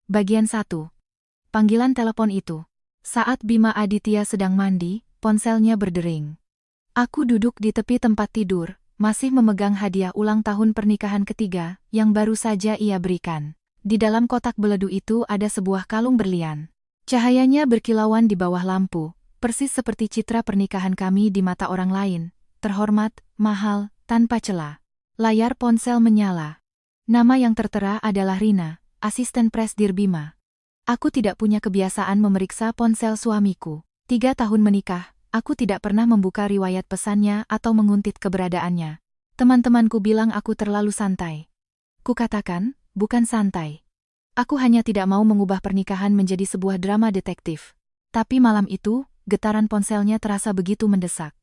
Bagian 1. Panggilan telepon itu. Saat Bima Aditya sedang mandi, ponselnya berdering. Aku duduk di tepi tempat tidur, masih memegang hadiah ulang tahun pernikahan ketiga yang baru saja ia berikan. Di dalam kotak beledu itu ada sebuah kalung berlian. Cahayanya berkilauan di bawah lampu, persis seperti citra pernikahan kami di mata orang lain. Terhormat, mahal, tanpa celah. Layar ponsel menyala. Nama yang tertera adalah Rina, asisten presidir Bima. Aku tidak punya kebiasaan memeriksa ponsel suamiku. 3 tahun menikah, aku tidak pernah membuka riwayat pesannya atau menguntit keberadaannya. Teman-temanku bilang aku terlalu santai. Kukatakan, bukan santai. Aku hanya tidak mau mengubah pernikahan menjadi sebuah drama detektif. Tapi malam itu, getaran ponselnya terasa begitu mendesak.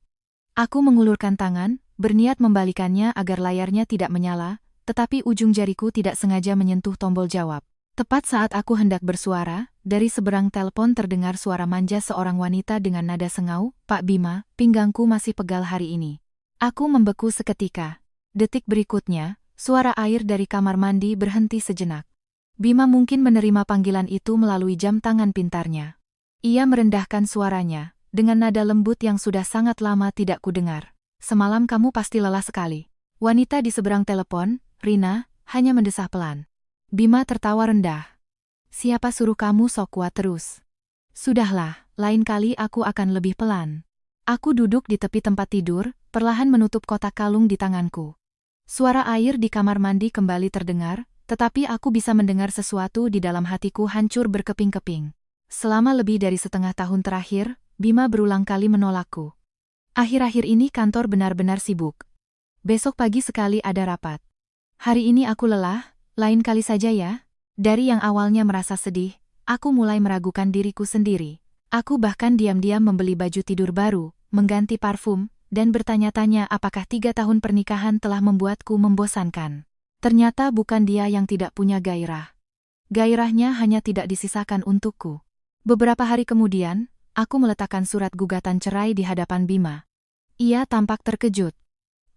Aku mengulurkan tangan, berniat membalikannya agar layarnya tidak menyala, tetapi ujung jariku tidak sengaja menyentuh tombol jawab. Tepat saat aku hendak bersuara, dari seberang telepon terdengar suara manja seorang wanita dengan nada sengau, "Pak Bima, pinggangku masih pegal hari ini." Aku membeku seketika. Detik berikutnya, suara air dari kamar mandi berhenti sejenak. Bima mungkin menerima panggilan itu melalui jam tangan pintarnya. Ia merendahkan suaranya, dengan nada lembut yang sudah sangat lama tidak kudengar. "Semalam kamu pasti lelah sekali." Wanita di seberang telepon, Rina, hanya mendesah pelan. Bima tertawa rendah. "Siapa suruh kamu sok kuat terus? Sudahlah, lain kali aku akan lebih pelan." Aku duduk di tepi tempat tidur, perlahan menutup kotak kalung di tanganku. Suara air di kamar mandi kembali terdengar, tetapi aku bisa mendengar sesuatu di dalam hatiku hancur berkeping-keping. Selama lebih dari setengah tahun terakhir, Bima berulang kali menolakku. Akhir-akhir ini kantor benar-benar sibuk. Besok pagi sekali ada rapat. Hari ini aku lelah, lain kali saja ya. Dari yang awalnya merasa sedih, aku mulai meragukan diriku sendiri. Aku bahkan diam-diam membeli baju tidur baru, mengganti parfum, dan bertanya-tanya apakah 3 tahun pernikahan telah membuatku membosankan. Ternyata bukan dia yang tidak punya gairah. Gairahnya hanya tidak disisakan untukku. Beberapa hari kemudian, aku meletakkan surat gugatan cerai di hadapan Bima. Ia tampak terkejut.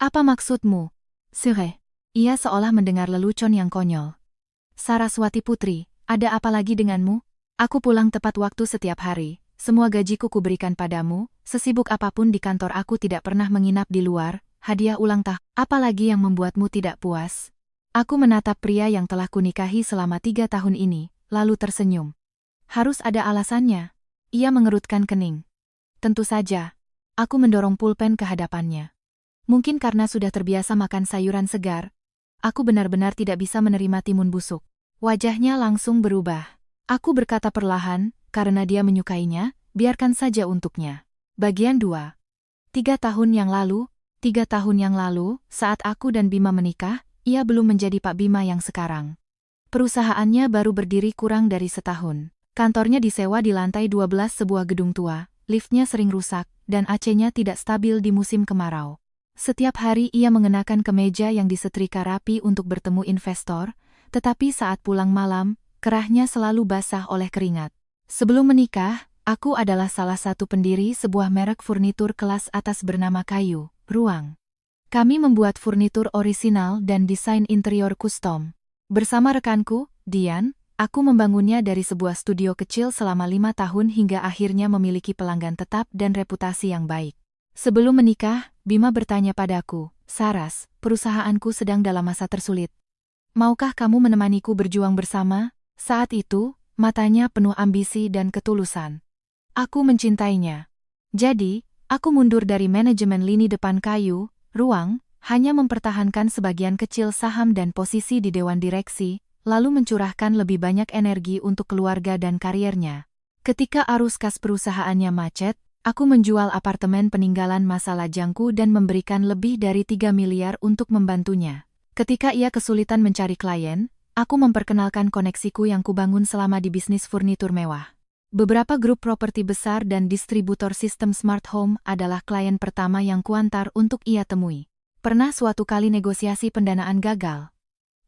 "Apa maksudmu, Sire?" Ia seolah mendengar lelucon yang konyol. "Saraswati Putri, ada apa lagi denganmu? Aku pulang tepat waktu setiap hari, semua gajiku kuberikan padamu, sesibuk apapun di kantor aku tidak pernah menginap di luar, hadiah ulang tahun, apa lagi yang membuatmu tidak puas?" Aku menatap pria yang telah kunikahi selama 3 tahun ini, lalu tersenyum. "Harus ada alasannya." Ia mengerutkan kening. "Tentu saja." Aku mendorong pulpen ke hadapannya. Mungkin karena sudah terbiasa makan sayuran segar, aku benar-benar tidak bisa menerima timun busuk. Wajahnya langsung berubah. Aku berkata perlahan, karena dia menyukainya, biarkan saja untuknya. Bagian 2. 3 tahun yang lalu, saat aku dan Bima menikah, ia belum menjadi Pak Bima yang sekarang. Perusahaannya baru berdiri kurang dari setahun. Kantornya disewa di lantai 12 sebuah gedung tua, liftnya sering rusak, dan AC-nya tidak stabil di musim kemarau. Setiap hari ia mengenakan kemeja yang disetrika rapi untuk bertemu investor, tetapi saat pulang malam, kerahnya selalu basah oleh keringat. Sebelum menikah, aku adalah salah satu pendiri sebuah merek furnitur kelas atas bernama Kayu, Ruang. Kami membuat furnitur orisinal dan desain interior custom. Bersama rekanku, Dian, aku membangunnya dari sebuah studio kecil selama 5 tahun hingga akhirnya memiliki pelanggan tetap dan reputasi yang baik. Sebelum menikah, Bima bertanya padaku, "Saras, perusahaanku sedang dalam masa tersulit. Maukah kamu menemaniku berjuang bersama?" Saat itu, matanya penuh ambisi dan ketulusan. Aku mencintainya. Jadi, aku mundur dari manajemen lini depan Kayu, Ruang, hanya mempertahankan sebagian kecil saham dan posisi di dewan direksi, lalu mencurahkan lebih banyak energi untuk keluarga dan kariernya. Ketika arus kas perusahaannya macet, aku menjual apartemen peninggalan masa lajangku dan memberikan lebih dari 3 miliar untuk membantunya. Ketika ia kesulitan mencari klien, aku memperkenalkan koneksiku yang kubangun selama di bisnis furnitur mewah. Beberapa grup properti besar dan distributor sistem smart home adalah klien pertama yang kuantar untuk ia temui. Pernah suatu kali negosiasi pendanaan gagal.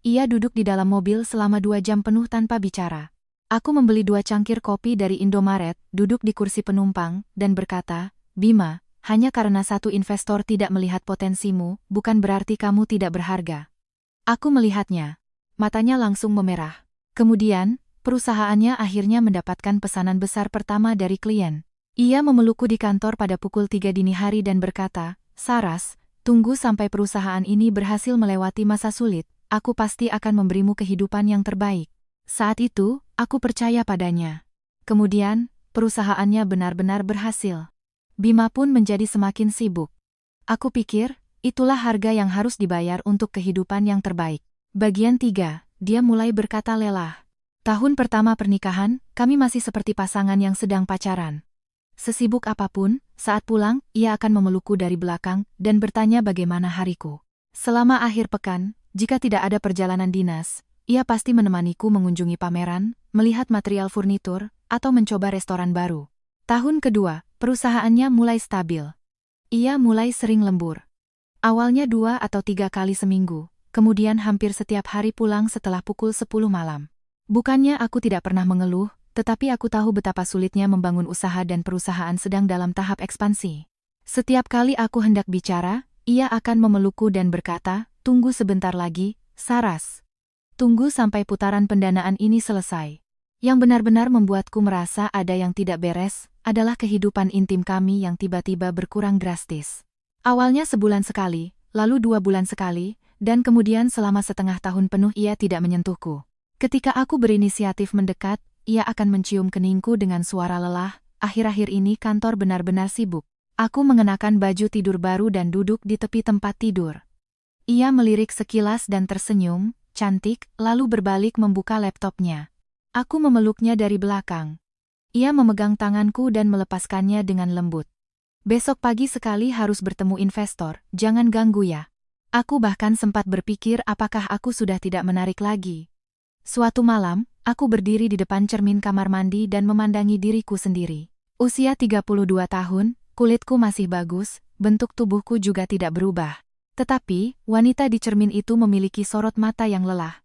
Ia duduk di dalam mobil selama 2 jam penuh tanpa bicara. Aku membeli 2 cangkir kopi dari Indomaret, duduk di kursi penumpang, dan berkata, "Bima, hanya karena satu investor tidak melihat potensimu, bukan berarti kamu tidak berharga." Aku melihatnya. Matanya langsung memerah. Kemudian, perusahaannya akhirnya mendapatkan pesanan besar pertama dari klien. Ia memelukku di kantor pada pukul 3 dini hari dan berkata, "Saras, tunggu sampai perusahaan ini berhasil melewati masa sulit, aku pasti akan memberimu kehidupan yang terbaik." Saat itu, aku percaya padanya. Kemudian, perusahaannya benar-benar berhasil. Bima pun menjadi semakin sibuk. Aku pikir, itulah harga yang harus dibayar untuk kehidupan yang terbaik. Bagian 3, dia mulai berkata lelah. Tahun pertama pernikahan, kami masih seperti pasangan yang sedang pacaran. Sesibuk apapun, saat pulang, ia akan memelukku dari belakang dan bertanya bagaimana hariku. Selama akhir pekan, jika tidak ada perjalanan dinas, ia pasti menemaniku mengunjungi pameran, melihat material furnitur, atau mencoba restoran baru. Tahun kedua, perusahaannya mulai stabil. Ia mulai sering lembur. Awalnya 2 atau 3 kali seminggu, kemudian hampir setiap hari pulang setelah pukul 10 malam. Bukannya aku tidak pernah mengeluh, tetapi aku tahu betapa sulitnya membangun usaha dan perusahaan sedang dalam tahap ekspansi. Setiap kali aku hendak bicara, ia akan memelukku dan berkata, "Tunggu sebentar lagi, Saras. Tunggu sampai putaran pendanaan ini selesai." Yang benar-benar membuatku merasa ada yang tidak beres, adalah kehidupan intim kami yang tiba-tiba berkurang drastis. Awalnya sebulan sekali, lalu 2 bulan sekali, dan kemudian selama setengah tahun penuh ia tidak menyentuhku. Ketika aku berinisiatif mendekat, ia akan mencium keningku dengan suara lelah. Akhir-akhir ini kantor benar-benar sibuk. Aku mengenakan baju tidur baru dan duduk di tepi tempat tidur. Ia melirik sekilas dan tersenyum, cantik, lalu berbalik membuka laptopnya. Aku memeluknya dari belakang. Ia memegang tanganku dan melepaskannya dengan lembut. "Besok pagi sekali harus bertemu investor, jangan ganggu ya." Aku bahkan sempat berpikir apakah aku sudah tidak menarik lagi. Suatu malam, aku berdiri di depan cermin kamar mandi dan memandangi diriku sendiri. Usia 32 tahun, kulitku masih bagus, bentuk tubuhku juga tidak berubah. Tetapi, wanita di cermin itu memiliki sorot mata yang lelah.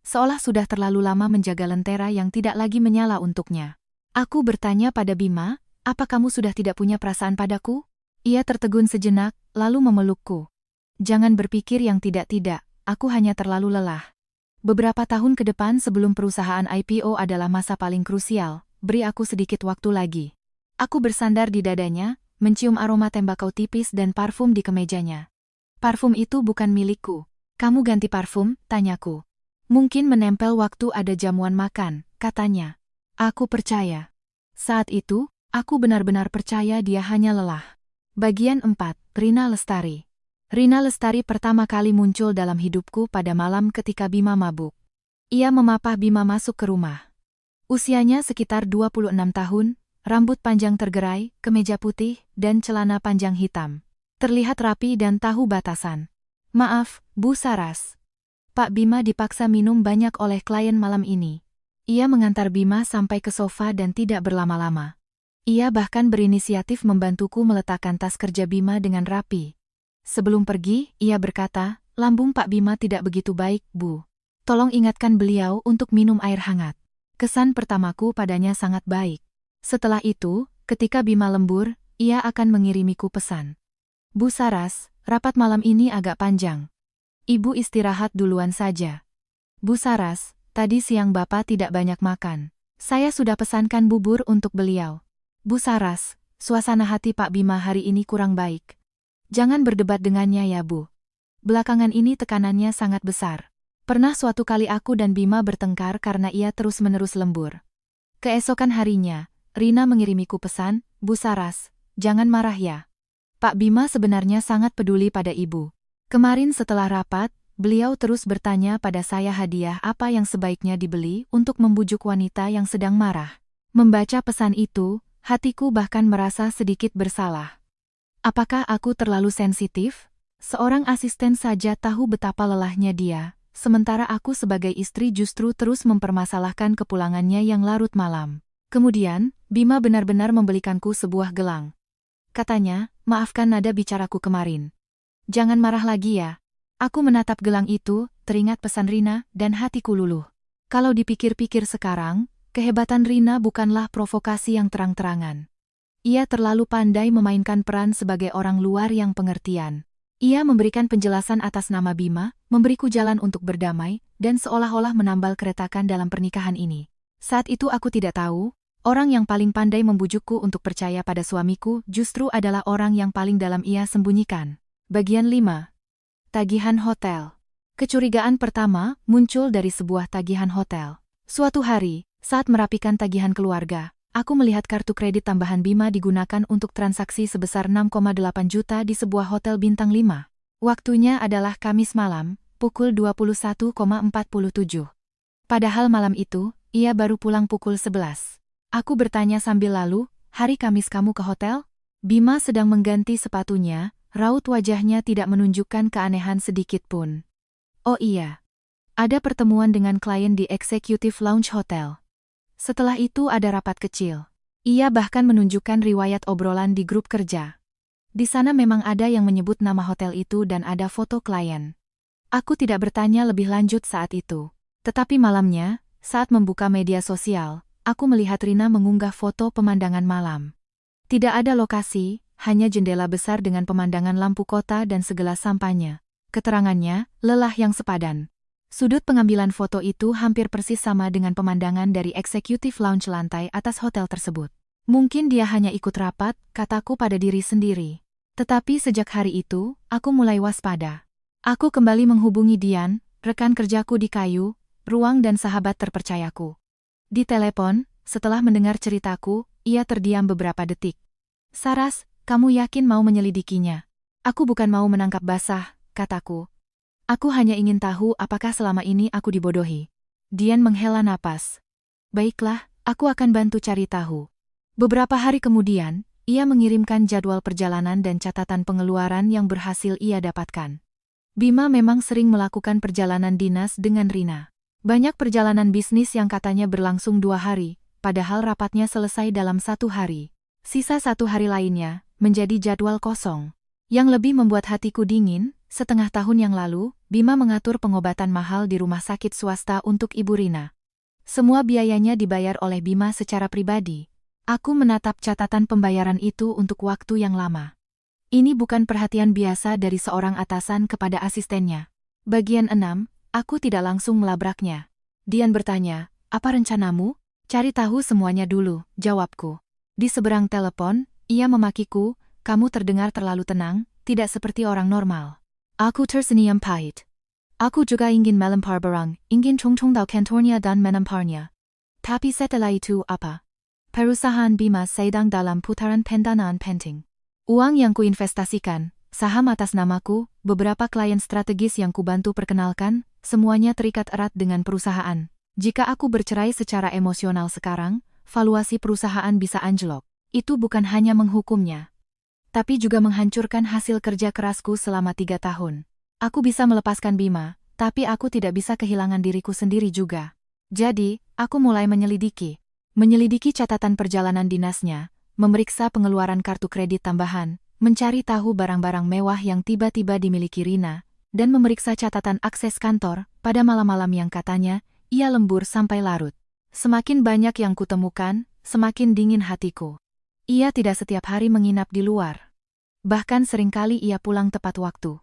Seolah sudah terlalu lama menjaga lentera yang tidak lagi menyala untuknya. Aku bertanya pada Bima, "Apa kamu sudah tidak punya perasaan padaku?" Ia tertegun sejenak, lalu memelukku. "Jangan berpikir yang tidak-tidak, aku hanya terlalu lelah. Beberapa tahun ke depan sebelum perusahaan IPO adalah masa paling krusial, beri aku sedikit waktu lagi." Aku bersandar di dadanya, mencium aroma tembakau tipis dan parfum di kemejanya. "Parfum itu bukan milikku. Kamu ganti parfum?" tanyaku. "Mungkin menempel waktu ada jamuan makan," katanya. Aku percaya. Saat itu, aku benar-benar percaya dia hanya lelah. Bagian 4, Rina Lestari. Rina Lestari pertama kali muncul dalam hidupku pada malam ketika Bima mabuk. Ia memapah Bima masuk ke rumah. Usianya sekitar 26 tahun, rambut panjang tergerai, kemeja putih, dan celana panjang hitam. Terlihat rapi dan tahu batasan. "Maaf, Bu Saras. Pak Bima dipaksa minum banyak oleh klien malam ini." Ia mengantar Bima sampai ke sofa dan tidak berlama-lama. Ia bahkan berinisiatif membantuku meletakkan tas kerja Bima dengan rapi. Sebelum pergi, ia berkata, "Lambung Pak Bima tidak begitu baik, Bu. Tolong ingatkan beliau untuk minum air hangat." Kesan pertamaku padanya sangat baik. Setelah itu, ketika Bima lembur, ia akan mengirimiku pesan. "Bu Saras, rapat malam ini agak panjang. Ibu istirahat duluan saja. Bu Saras, tadi siang Bapak tidak banyak makan. Saya sudah pesankan bubur untuk beliau. Bu Saras, suasana hati Pak Bima hari ini kurang baik. Jangan berdebat dengannya ya Bu. Belakangan ini tekanannya sangat besar. Pernah suatu kali aku dan Bima bertengkar karena ia terus-menerus lembur." Keesokan harinya, Rina mengirimiku pesan, "Bu Saras, jangan marah ya. Pak Bima sebenarnya sangat peduli pada Ibu. Kemarin setelah rapat, beliau terus bertanya pada saya hadiah apa yang sebaiknya dibeli untuk membujuk wanita yang sedang marah." Membaca pesan itu, hatiku bahkan merasa sedikit bersalah. Apakah aku terlalu sensitif? Seorang asisten saja tahu betapa lelahnya dia, sementara aku sebagai istri justru terus mempermasalahkan kepulangannya yang larut malam. Kemudian, Bima benar-benar membelikanku sebuah gelang. Katanya, "Maafkan nada bicaraku kemarin. Jangan marah lagi ya." Aku menatap gelang itu, teringat pesan Rina, dan hatiku luluh. Kalau dipikir-pikir sekarang, kehebatan Rina bukanlah provokasi yang terang-terangan. Ia terlalu pandai memainkan peran sebagai orang luar yang pengertian. Ia memberikan penjelasan atas nama Bima, memberiku jalan untuk berdamai, dan seolah-olah menambal keretakan dalam pernikahan ini. Saat itu aku tidak tahu, orang yang paling pandai membujukku untuk percaya pada suamiku justru adalah orang yang paling dalam ia sembunyikan. Bagian 5. Tagihan hotel. Kecurigaan pertama muncul dari sebuah tagihan hotel. Suatu hari, saat merapikan tagihan keluarga, aku melihat kartu kredit tambahan Bima digunakan untuk transaksi sebesar 6,8 juta di sebuah hotel bintang 5. Waktunya adalah Kamis malam, pukul 21,47. Padahal malam itu, ia baru pulang pukul 11. Aku bertanya sambil lalu, hari Kamis kamu ke hotel? Bima sedang mengganti sepatunya, raut wajahnya tidak menunjukkan keanehan sedikit pun. Oh iya. Ada pertemuan dengan klien di Executive Lounge Hotel. Setelah itu ada rapat kecil. Ia bahkan menunjukkan riwayat obrolan di grup kerja. Di sana memang ada yang menyebut nama hotel itu dan ada foto klien. Aku tidak bertanya lebih lanjut saat itu. Tetapi malamnya, saat membuka media sosial, aku melihat Rina mengunggah foto pemandangan malam. Tidak ada lokasi, hanya jendela besar dengan pemandangan lampu kota dan segelas sampahnya. Keterangannya, lelah yang sepadan. Sudut pengambilan foto itu hampir persis sama dengan pemandangan dari Executive Lounge lantai atas hotel tersebut. Mungkin dia hanya ikut rapat, kataku pada diri sendiri. Tetapi sejak hari itu, aku mulai waspada. Aku kembali menghubungi Dian, rekan kerjaku di Kayu, ruang dan sahabat terpercayaku. Di telepon, setelah mendengar ceritaku, ia terdiam beberapa detik. Saras, kamu yakin mau menyelidikinya? Aku bukan mau menangkap basah, kataku. Aku hanya ingin tahu apakah selama ini aku dibodohi. Dian menghela napas. Baiklah, aku akan bantu cari tahu. Beberapa hari kemudian, ia mengirimkan jadwal perjalanan dan catatan pengeluaran yang berhasil ia dapatkan. Bima memang sering melakukan perjalanan dinas dengan Rina. Banyak perjalanan bisnis yang katanya berlangsung 2 hari, padahal rapatnya selesai dalam 1 hari. Sisa 1 hari lainnya, menjadi jadwal kosong. Yang lebih membuat hatiku dingin, setengah tahun yang lalu, Bima mengatur pengobatan mahal di rumah sakit swasta untuk Ibu Rina. Semua biayanya dibayar oleh Bima secara pribadi. Aku menatap catatan pembayaran itu untuk waktu yang lama. Ini bukan perhatian biasa dari seorang atasan kepada asistennya. Bagian 6. Aku tidak langsung melabraknya. Dian bertanya, apa rencanamu? Cari tahu semuanya dulu, jawabku. Di seberang telepon, ia memakiku, kamu terdengar terlalu tenang, tidak seperti orang normal. Aku tersenyum pahit. Aku juga ingin melempar barang, ingin cong-cong kantornya dan menemparnya. Tapi setelah itu apa? Perusahaan Bima sedang dalam putaran pendanaan penting. Uang yang kuinvestasikan, saham atas namaku, beberapa klien strategis yang kubantu perkenalkan, semuanya terikat erat dengan perusahaan. Jika aku bercerai secara emosional sekarang, valuasi perusahaan bisa anjlok. Itu bukan hanya menghukumnya, tapi juga menghancurkan hasil kerja kerasku selama 3 tahun. Aku bisa melepaskan Bima, tapi aku tidak bisa kehilangan diriku sendiri juga. Jadi, aku mulai menyelidiki. Menyelidiki catatan perjalanan dinasnya, memeriksa pengeluaran kartu kredit tambahan, mencari tahu barang-barang mewah yang tiba-tiba dimiliki Rina, dan memeriksa catatan akses kantor pada malam-malam yang katanya, ia lembur sampai larut. Semakin banyak yang kutemukan, semakin dingin hatiku. Ia tidak setiap hari menginap di luar. Bahkan seringkali ia pulang tepat waktu.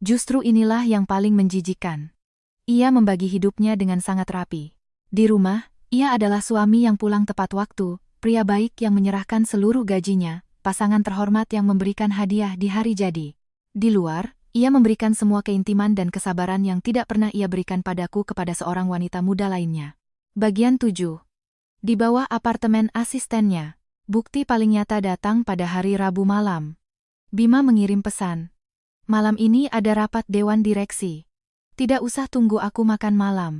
Justru inilah yang paling menjijikkan. Ia membagi hidupnya dengan sangat rapi. Di rumah, ia adalah suami yang pulang tepat waktu, pria baik yang menyerahkan seluruh gajinya, pasangan terhormat yang memberikan hadiah di hari jadi. Di luar, ia memberikan semua keintiman dan kesabaran yang tidak pernah ia berikan padaku kepada seorang wanita muda lainnya. Bagian 7. Di bawah apartemen asistennya. Bukti paling nyata datang pada hari Rabu malam. Bima mengirim pesan. Malam ini ada rapat dewan direksi. Tidak usah tunggu aku makan malam.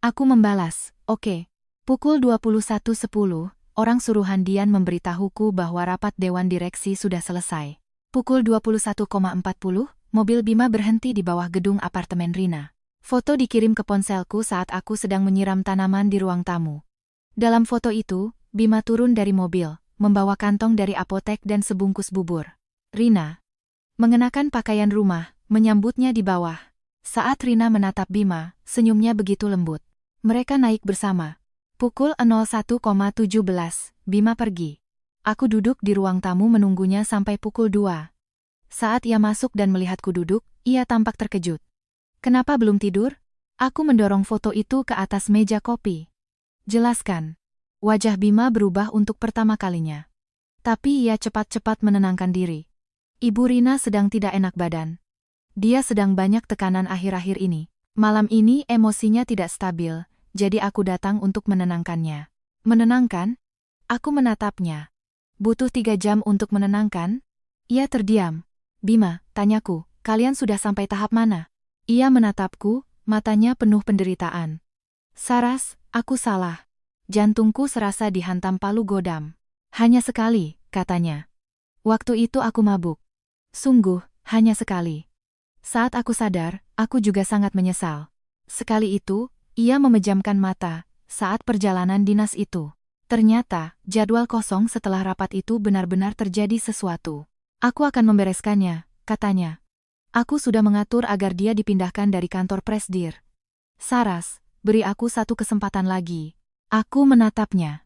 Aku membalas, oke. Pukul 21.10, orang suruhan Dian memberitahuku bahwa rapat dewan direksi sudah selesai. Pukul 21.40, mobil Bima berhenti di bawah gedung apartemen Rina. Foto dikirim ke ponselku saat aku sedang menyiram tanaman di ruang tamu. Dalam foto itu, Bima turun dari mobil, membawa kantong dari apotek dan sebungkus bubur. Rina, mengenakan pakaian rumah, menyambutnya di bawah. Saat Rina menatap Bima, senyumnya begitu lembut. Mereka naik bersama. Pukul 01.17, Bima pergi. Aku duduk di ruang tamu menunggunya sampai pukul 2. Saat ia masuk dan melihatku duduk, ia tampak terkejut. Kenapa belum tidur? Aku mendorong foto itu ke atas meja kopi. Jelaskan. Wajah Bima berubah untuk pertama kalinya. Tapi ia cepat-cepat menenangkan diri. Ibu Rina sedang tidak enak badan. Dia sedang banyak tekanan akhir-akhir ini. Malam ini emosinya tidak stabil, jadi aku datang untuk menenangkannya. Menenangkan? Aku menatapnya. Butuh 3 jam untuk menenangkan? Ia terdiam. Bima, tanyaku, kalian sudah sampai tahap mana? Ia menatapku, matanya penuh penderitaan. Saras, aku salah. Jantungku serasa dihantam palu godam. Hanya sekali, katanya. Waktu itu aku mabuk. Sungguh, hanya sekali. Saat aku sadar, aku juga sangat menyesal. Sekali itu, ia memejamkan mata saat perjalanan dinas itu. Ternyata, jadwal kosong setelah rapat itu benar-benar terjadi sesuatu. Aku akan membereskannya, katanya. Aku sudah mengatur agar dia dipindahkan dari kantor Presdir. Saras, beri aku satu kesempatan lagi. Aku menatapnya.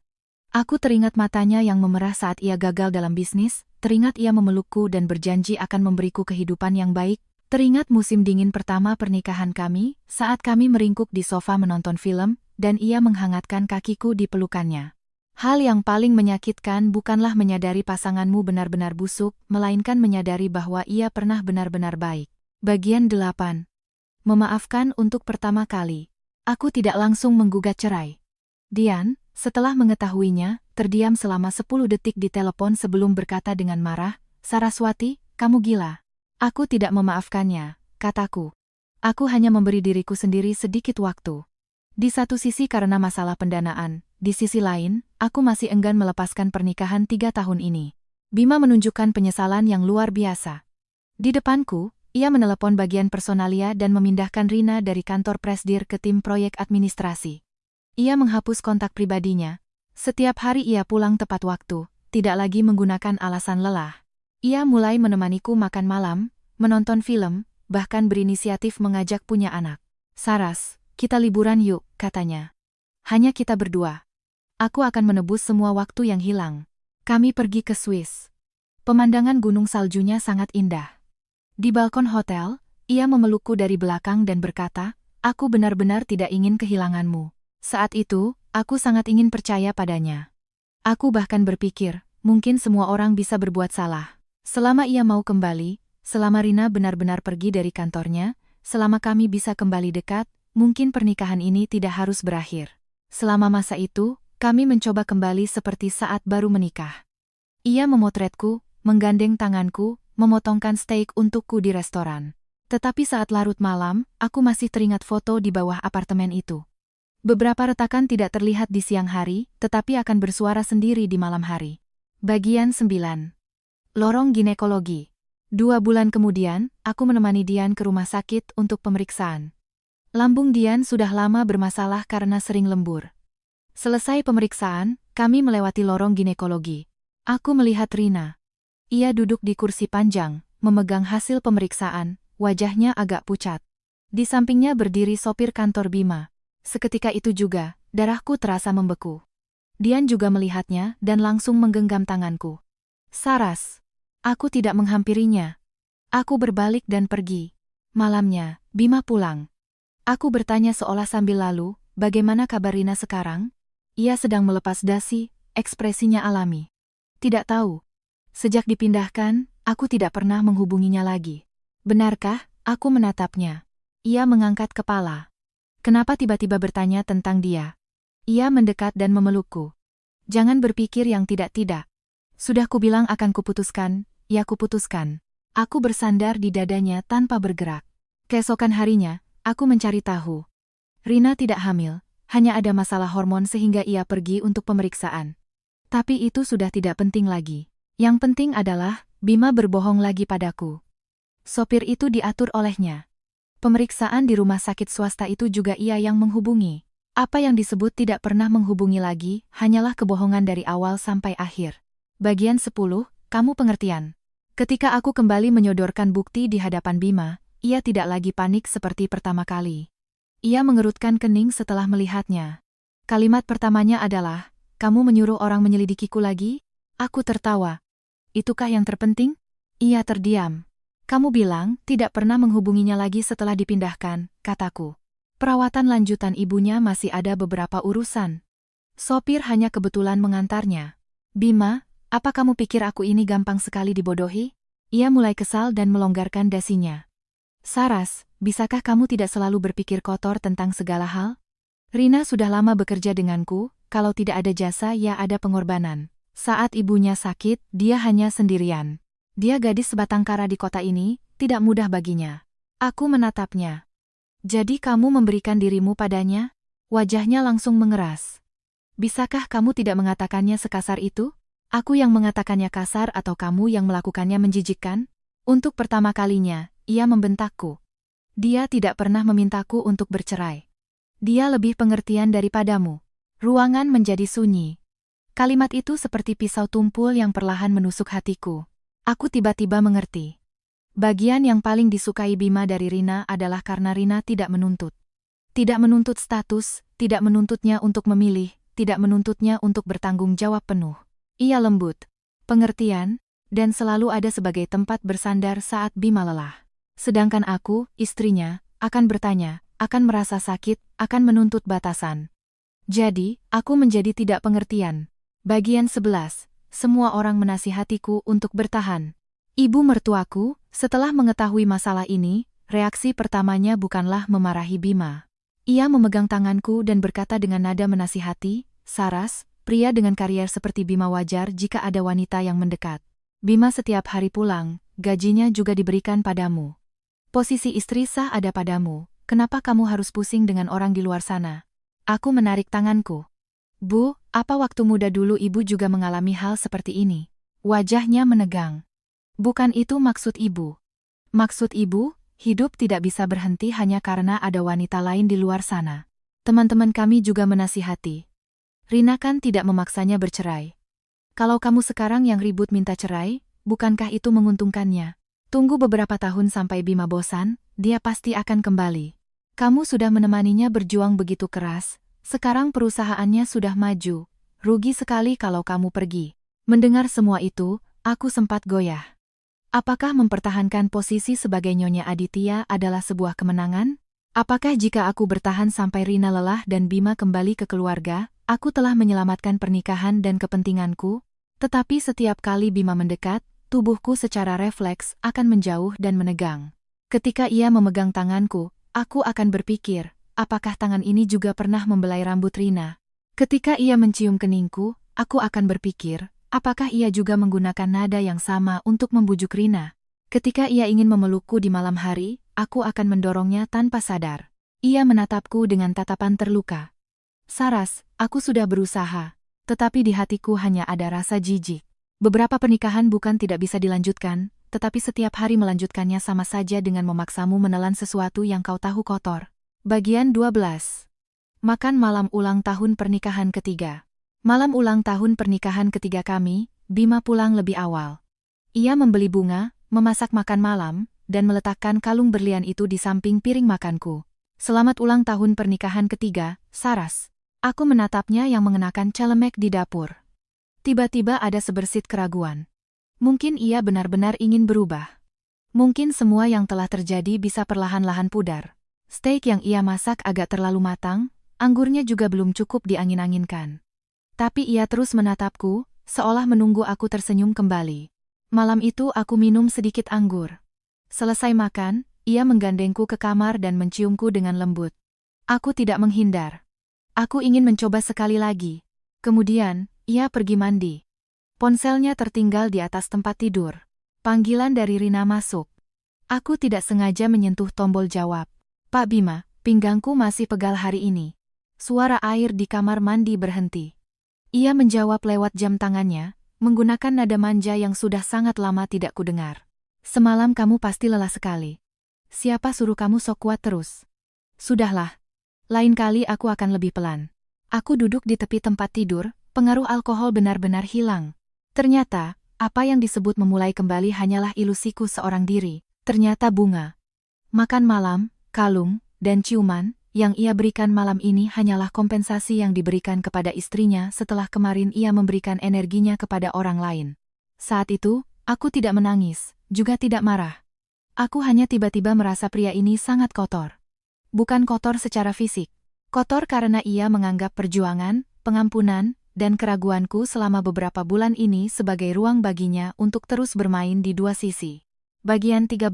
Aku teringat matanya yang memerah saat ia gagal dalam bisnis, teringat ia memelukku dan berjanji akan memberiku kehidupan yang baik. Teringat musim dingin pertama pernikahan kami, saat kami meringkuk di sofa menonton film, dan ia menghangatkan kakiku di pelukannya. Hal yang paling menyakitkan bukanlah menyadari pasanganmu benar-benar busuk, melainkan menyadari bahwa ia pernah benar-benar baik. Bagian 8. Memaafkan untuk pertama kali. Aku tidak langsung menggugat cerai. Dian, setelah mengetahuinya, terdiam selama 10 detik di telepon sebelum berkata dengan marah, "Saraswati, kamu gila." Aku tidak memaafkannya, kataku. Aku hanya memberi diriku sendiri sedikit waktu. Di satu sisi karena masalah pendanaan, di sisi lain, aku masih enggan melepaskan pernikahan 3 tahun ini. Bima menunjukkan penyesalan yang luar biasa. Di depanku, ia menelepon bagian personalia dan memindahkan Rina dari kantor Presdir ke tim proyek administrasi. Ia menghapus kontak pribadinya. Setiap hari ia pulang tepat waktu, tidak lagi menggunakan alasan lelah. Ia mulai menemaniku makan malam, menonton film, bahkan berinisiatif mengajak punya anak. Saras, kita liburan yuk, katanya. Hanya kita berdua. Aku akan menebus semua waktu yang hilang. Kami pergi ke Swiss. Pemandangan gunung saljunya sangat indah. Di balkon hotel, ia memelukku dari belakang dan berkata, "Aku benar-benar tidak ingin kehilanganmu." Saat itu, aku sangat ingin percaya padanya. Aku bahkan berpikir, mungkin semua orang bisa berbuat salah. Selama ia mau kembali, selama Rina benar-benar pergi dari kantornya, selama kami bisa kembali dekat, mungkin pernikahan ini tidak harus berakhir. Selama masa itu, kami mencoba kembali seperti saat baru menikah. Ia memotretku, menggandeng tanganku, memotongkan steak untukku di restoran. Tetapi saat larut malam, aku masih teringat foto di bawah apartemen itu. Beberapa retakan tidak terlihat di siang hari, tetapi akan bersuara sendiri di malam hari. Bagian 9. Lorong ginekologi. 2 bulan kemudian, aku menemani Dian ke rumah sakit untuk pemeriksaan. Lambung Dian sudah lama bermasalah karena sering lembur. Selesai pemeriksaan, kami melewati lorong ginekologi. Aku melihat Rina. Ia duduk di kursi panjang, memegang hasil pemeriksaan, wajahnya agak pucat. Di sampingnya berdiri sopir kantor Bima. Seketika itu juga, darahku terasa membeku. Dian juga melihatnya dan langsung menggenggam tanganku. Saras. Aku tidak menghampirinya. Aku berbalik dan pergi. Malamnya, Bima pulang. Aku bertanya seolah sambil lalu, bagaimana kabar Rina sekarang? Ia sedang melepas dasi, ekspresinya alami. Tidak tahu. Sejak dipindahkan, aku tidak pernah menghubunginya lagi. Benarkah? Aku menatapnya. Ia mengangkat kepala. Kenapa tiba-tiba bertanya tentang dia? Ia mendekat dan memelukku. Jangan berpikir yang tidak-tidak. Sudah kubilang akan kuputuskan, ya kuputuskan. Aku bersandar di dadanya tanpa bergerak. Keesokan harinya, aku mencari tahu. Rina tidak hamil, hanya ada masalah hormon sehingga ia pergi untuk pemeriksaan. Tapi itu sudah tidak penting lagi. Yang penting adalah, Bima berbohong lagi padaku. Sopir itu diatur olehnya. Pemeriksaan di rumah sakit swasta itu juga ia yang menghubungi. Apa yang disebut tidak pernah menghubungi lagi, hanyalah kebohongan dari awal sampai akhir. Bagian 10, kamu pengertian. Ketika aku kembali menyodorkan bukti di hadapan Bima, ia tidak lagi panik seperti pertama kali. Ia mengerutkan kening setelah melihatnya. Kalimat pertamanya adalah, "Kamu menyuruh orang menyelidikiku lagi?" Aku tertawa. "Itukah yang terpenting?" Ia terdiam. "Kamu bilang tidak pernah menghubunginya lagi setelah dipindahkan," kataku. "Perawatan lanjutan ibunya masih ada beberapa urusan." Sopir hanya kebetulan mengantarnya. Bima, apa kamu pikir aku ini gampang sekali dibodohi? Ia mulai kesal dan melonggarkan dasinya. Saras, bisakah kamu tidak selalu berpikir kotor tentang segala hal? Rina sudah lama bekerja denganku, kalau tidak ada jasa ya ada pengorbanan. Saat ibunya sakit, dia hanya sendirian. Dia gadis sebatang kara di kota ini, tidak mudah baginya. Aku menatapnya. Jadi kamu memberikan dirimu padanya? Wajahnya langsung mengeras. Bisakah kamu tidak mengatakannya sekasar itu? Aku yang mengatakannya kasar atau kamu yang melakukannya menjijikkan? Untuk pertama kalinya, ia membentakku. Dia tidak pernah memintaku untuk bercerai. Dia lebih pengertian daripadamu. Ruangan menjadi sunyi. Kalimat itu seperti pisau tumpul yang perlahan menusuk hatiku. Aku tiba-tiba mengerti. Bagian yang paling disukai Bima dari Rina adalah karena Rina tidak menuntut. Tidak menuntut status, tidak menuntutnya untuk memilih, tidak menuntutnya untuk bertanggung jawab penuh. Ia lembut, pengertian, dan selalu ada sebagai tempat bersandar saat Bima lelah. Sedangkan aku, istrinya, akan bertanya, akan merasa sakit, akan menuntut batasan. Jadi, aku menjadi tidak pengertian. Bagian 11, semua orang menasihatiku untuk bertahan. Ibu mertuaku, setelah mengetahui masalah ini, reaksi pertamanya bukanlah memarahi Bima. Ia memegang tanganku dan berkata dengan nada menasihati, Saras, pria dengan karier seperti Bima wajar jika ada wanita yang mendekat. Bima setiap hari pulang, gajinya juga diberikan padamu. Posisi istri sah ada padamu, kenapa kamu harus pusing dengan orang di luar sana? Aku menarik tanganku. Bu, apa waktu muda dulu ibu juga mengalami hal seperti ini? Wajahnya menegang. Bukan itu maksud ibu. Maksud ibu, hidup tidak bisa berhenti hanya karena ada wanita lain di luar sana. Teman-teman kami juga menasihati. Rina kan tidak memaksanya bercerai. Kalau kamu sekarang yang ribut minta cerai, bukankah itu menguntungkannya? Tunggu beberapa tahun sampai Bima bosan, dia pasti akan kembali. Kamu sudah menemaninya berjuang begitu keras, sekarang perusahaannya sudah maju. Rugi sekali kalau kamu pergi. Mendengar semua itu, aku sempat goyah. Apakah mempertahankan posisi sebagai Nyonya Aditya adalah sebuah kemenangan? Apakah jika aku bertahan sampai Rina lelah dan Bima kembali ke keluarga, aku telah menyelamatkan pernikahan dan kepentinganku? Tetapi setiap kali Bima mendekat, tubuhku secara refleks akan menjauh dan menegang. Ketika ia memegang tanganku, aku akan berpikir, apakah tangan ini juga pernah membelai rambut Rina? Ketika ia mencium keningku, aku akan berpikir, apakah ia juga menggunakan nada yang sama untuk membujuk Rina? Ketika ia ingin memelukku di malam hari, aku akan mendorongnya tanpa sadar. Ia menatapku dengan tatapan terluka. Saras, aku sudah berusaha, tetapi di hatiku hanya ada rasa jijik. Beberapa pernikahan bukan tidak bisa dilanjutkan, tetapi setiap hari melanjutkannya sama saja dengan memaksamu menelan sesuatu yang kau tahu kotor. Bagian 12. Makan malam ulang tahun pernikahan ketiga. Malam ulang tahun pernikahan ketiga kami, Bima pulang lebih awal. Ia membeli bunga, memasak makan malam, dan meletakkan kalung berlian itu di samping piring makanku. Selamat ulang tahun pernikahan ketiga, Saras. Aku menatapnya yang mengenakan celemek di dapur. Tiba-tiba ada sebersit keraguan. Mungkin ia benar-benar ingin berubah. Mungkin semua yang telah terjadi bisa perlahan-lahan pudar. Steak yang ia masak agak terlalu matang, anggurnya juga belum cukup diangin-anginkan. Tapi ia terus menatapku, seolah menunggu aku tersenyum kembali. Malam itu aku minum sedikit anggur. Selesai makan, ia menggandengku ke kamar dan menciumku dengan lembut. Aku tidak menghindar. Aku ingin mencoba sekali lagi. Kemudian, ia pergi mandi. Ponselnya tertinggal di atas tempat tidur. Panggilan dari Rina masuk. Aku tidak sengaja menyentuh tombol jawab. Pak Bima, pinggangku masih pegal hari ini. Suara air di kamar mandi berhenti. Ia menjawab lewat jam tangannya, menggunakan nada manja yang sudah sangat lama tidak kudengar. Semalam kamu pasti lelah sekali. Siapa suruh kamu sok kuat terus? Sudahlah. Lain kali aku akan lebih pelan. Aku duduk di tepi tempat tidur, pengaruh alkohol benar-benar hilang. Ternyata, apa yang disebut memulai kembali hanyalah ilusiku seorang diri. Ternyata bunga, makan malam, kalung, dan ciuman, yang ia berikan malam ini hanyalah kompensasi yang diberikan kepada istrinya setelah kemarin ia memberikan energinya kepada orang lain. Saat itu, aku tidak menangis, juga tidak marah. Aku hanya tiba-tiba merasa pria ini sangat kotor. Bukan kotor secara fisik. Kotor karena ia menganggap perjuangan, pengampunan, dan keraguanku selama beberapa bulan ini sebagai ruang baginya untuk terus bermain di dua sisi. Bagian 13.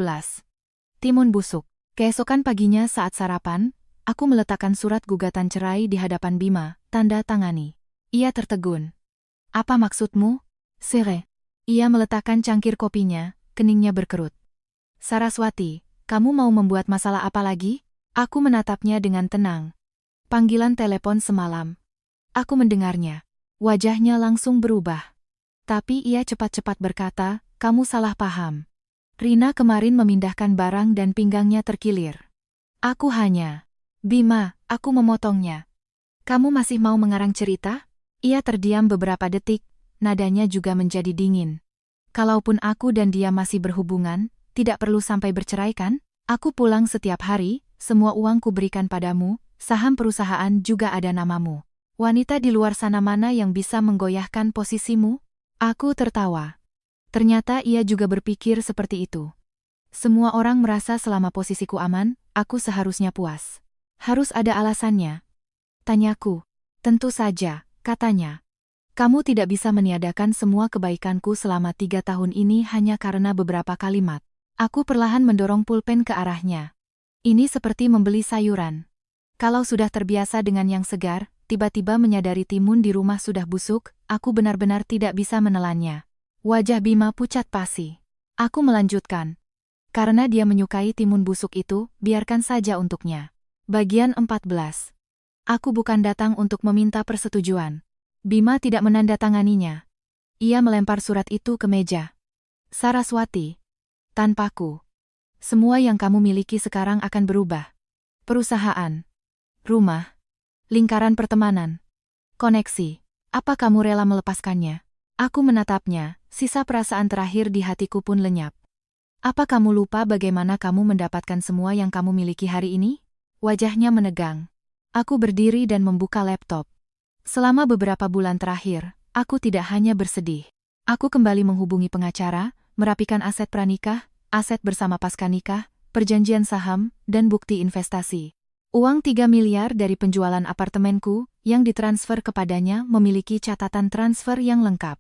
Timun busuk. Keesokan paginya saat sarapan, aku meletakkan surat gugatan cerai di hadapan Bima, tanda tangani. Ia tertegun. Apa maksudmu? Sire. Ia meletakkan cangkir kopinya, keningnya berkerut. Saraswati, kamu mau membuat masalah apa lagi? Aku menatapnya dengan tenang. Panggilan telepon semalam. Aku mendengarnya. Wajahnya langsung berubah. Tapi ia cepat-cepat berkata, kamu salah paham. Rina kemarin memindahkan barang dan pinggangnya terkilir. Aku hanya... Bima, aku memotongnya. Kamu masih mau mengarang cerita? Ia terdiam beberapa detik, nadanya juga menjadi dingin. Kalaupun aku dan dia masih berhubungan, tidak perlu sampai bercerai kan? Aku pulang setiap hari, semua uang kuberikan padamu, saham perusahaan juga ada namamu. Wanita di luar sana mana yang bisa menggoyahkan posisimu? Aku tertawa. Ternyata ia juga berpikir seperti itu. Semua orang merasa selama posisiku aman, aku seharusnya puas. Harus ada alasannya. Tanyaku. Tentu saja, katanya. Kamu tidak bisa meniadakan semua kebaikanku selama 3 tahun ini hanya karena beberapa kalimat. Aku perlahan mendorong pulpen ke arahnya. Ini seperti membeli sayuran. Kalau sudah terbiasa dengan yang segar, tiba-tiba menyadari timun di rumah sudah busuk, aku benar-benar tidak bisa menelannya. Wajah Bima pucat pasi. Aku melanjutkan. Karena dia menyukai timun busuk itu, biarkan saja untuknya. Bagian 14. Aku bukan datang untuk meminta persetujuan. Bima tidak menandatanganinya. Ia melempar surat itu ke meja. Saraswati. Tanpaku. Semua yang kamu miliki sekarang akan berubah. Perusahaan. Rumah. Lingkaran pertemanan. Koneksi. Apa kamu rela melepaskannya? Aku menatapnya, sisa perasaan terakhir di hatiku pun lenyap. Apa kamu lupa bagaimana kamu mendapatkan semua yang kamu miliki hari ini? Wajahnya menegang. Aku berdiri dan membuka laptop. Selama beberapa bulan terakhir, aku tidak hanya bersedih. Aku kembali menghubungi pengacara, merapikan aset pranikah, aset bersama pasca nikah, perjanjian saham, dan bukti investasi. Uang 3 miliar dari penjualan apartemenku, yang ditransfer kepadanya memiliki catatan transfer yang lengkap.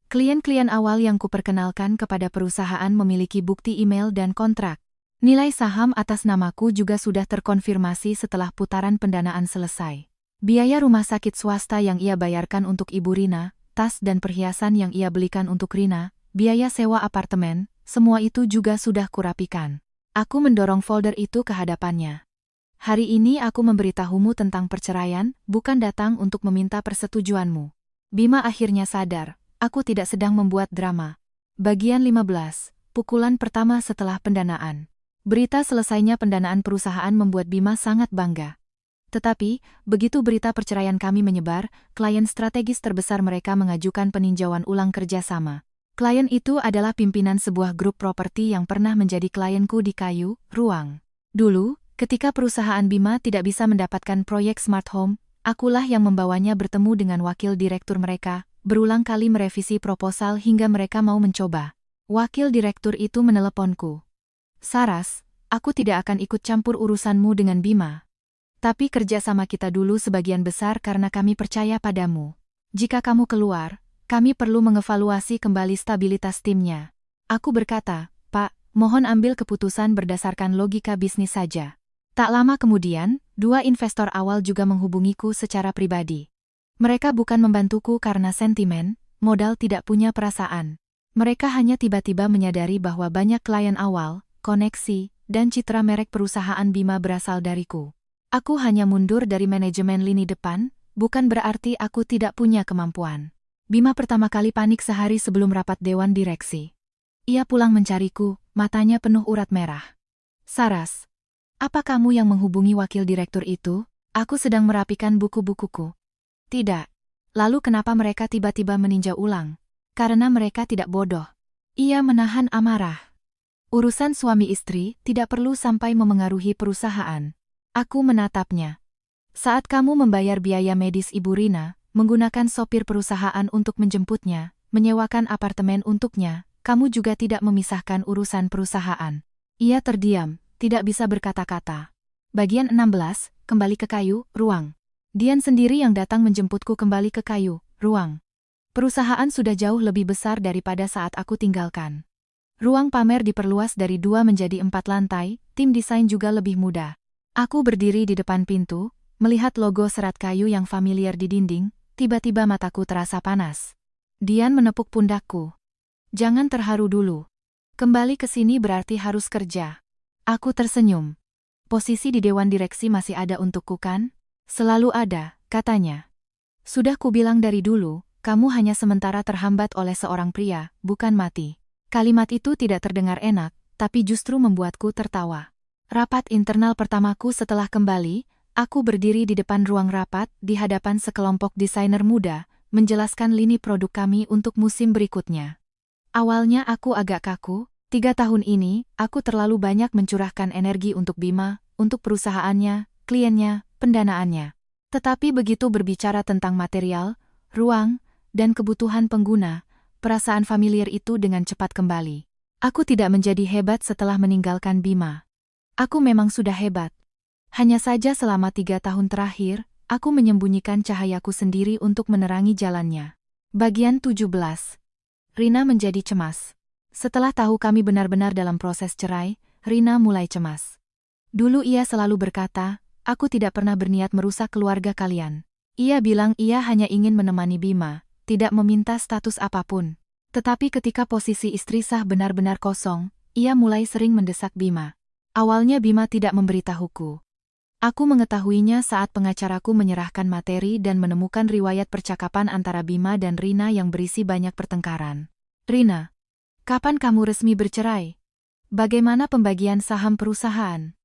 Klien-klien awal yang kuperkenalkan kepada perusahaan memiliki bukti email dan kontrak. Nilai saham atas namaku juga sudah terkonfirmasi setelah putaran pendanaan selesai. Biaya rumah sakit swasta yang ia bayarkan untuk Ibu Rina, tas dan perhiasan yang ia belikan untuk Rina, biaya sewa apartemen, semua itu juga sudah kurapikan. Aku mendorong folder itu ke hadapannya. Hari ini aku memberitahumu tentang perceraian, bukan datang untuk meminta persetujuanmu. Bima akhirnya sadar, aku tidak sedang membuat drama. Bagian 15. Pukulan pertama setelah pendanaan. Berita selesainya pendanaan perusahaan membuat Bima sangat bangga. Tetapi, begitu berita perceraian kami menyebar, klien strategis terbesar mereka mengajukan peninjauan ulang kerjasama. Klien itu adalah pimpinan sebuah grup properti yang pernah menjadi klienku di Kayu, Ruang. Dulu, ketika perusahaan Bima tidak bisa mendapatkan proyek Smart Home, akulah yang membawanya bertemu dengan wakil direktur mereka, berulang kali merevisi proposal hingga mereka mau mencoba. Wakil direktur itu meneleponku. Saras, aku tidak akan ikut campur urusanmu dengan Bima. Tapi kerjasama kita dulu sebagian besar karena kami percaya padamu. Jika kamu keluar, kami perlu mengevaluasi kembali stabilitas timnya. Aku berkata, Pak, mohon ambil keputusan berdasarkan logika bisnis saja. Tak lama kemudian, 2 investor awal juga menghubungiku secara pribadi. Mereka bukan membantuku karena sentimen, modal tidak punya perasaan. Mereka hanya tiba-tiba menyadari bahwa banyak klien awal, koneksi, dan citra merek perusahaan Bima berasal dariku. Aku hanya mundur dari manajemen lini depan, bukan berarti aku tidak punya kemampuan. Bima pertama kali panik sehari sebelum rapat dewan direksi. Ia pulang mencariku, matanya penuh urat merah. Saras. Apa kamu yang menghubungi wakil direktur itu? Aku sedang merapikan buku-bukuku. Tidak. Lalu kenapa mereka tiba-tiba meninjau ulang? Karena mereka tidak bodoh. Ia menahan amarah. Urusan suami istri tidak perlu sampai memengaruhi perusahaan. Aku menatapnya. Saat kamu membayar biaya medis Ibu Rina, menggunakan sopir perusahaan untuk menjemputnya, menyewakan apartemen untuknya, kamu juga tidak memisahkan urusan perusahaan. Ia terdiam. Tidak bisa berkata-kata. Bagian 16, kembali ke Kayu, Ruang. Dian sendiri yang datang menjemputku kembali ke kayu, ruang. Perusahaan sudah jauh lebih besar daripada saat aku tinggalkan. Ruang pamer diperluas dari 2 menjadi 4 lantai, tim desain juga lebih mudah. Aku berdiri di depan pintu, melihat logo serat kayu yang familiar di dinding, tiba-tiba mataku terasa panas. Dian menepuk pundakku. Jangan terharu dulu. Kembali ke sini berarti harus kerja. Aku tersenyum. Posisi di dewan direksi masih ada untukku kan? Selalu ada, katanya. Sudah kubilang dari dulu, kamu hanya sementara terhambat oleh seorang pria, bukan mati. Kalimat itu tidak terdengar enak, tapi justru membuatku tertawa. Rapat internal pertamaku setelah kembali, aku berdiri di depan ruang rapat di hadapan sekelompok desainer muda, menjelaskan lini produk kami untuk musim berikutnya. Awalnya aku agak kaku, 3 tahun ini, aku terlalu banyak mencurahkan energi untuk Bima, untuk perusahaannya, kliennya, pendanaannya. Tetapi begitu berbicara tentang material, ruang, dan kebutuhan pengguna, perasaan familiar itu dengan cepat kembali. Aku tidak menjadi hebat setelah meninggalkan Bima. Aku memang sudah hebat. Hanya saja selama 3 tahun terakhir, aku menyembunyikan cahayaku sendiri untuk menerangi jalannya. Bagian 17. Rina menjadi cemas. Setelah tahu kami benar-benar dalam proses cerai, Rina mulai cemas. Dulu ia selalu berkata, aku tidak pernah berniat merusak keluarga kalian. Ia bilang ia hanya ingin menemani Bima, tidak meminta status apapun. Tetapi ketika posisi istri sah benar-benar kosong, ia mulai sering mendesak Bima. Awalnya Bima tidak memberitahuku. Aku mengetahuinya saat pengacaraku menyerahkan materi dan menemukan riwayat percakapan antara Bima dan Rina yang berisi banyak pertengkaran. Rina, kapan kamu resmi bercerai? Bagaimana pembagian saham perusahaan?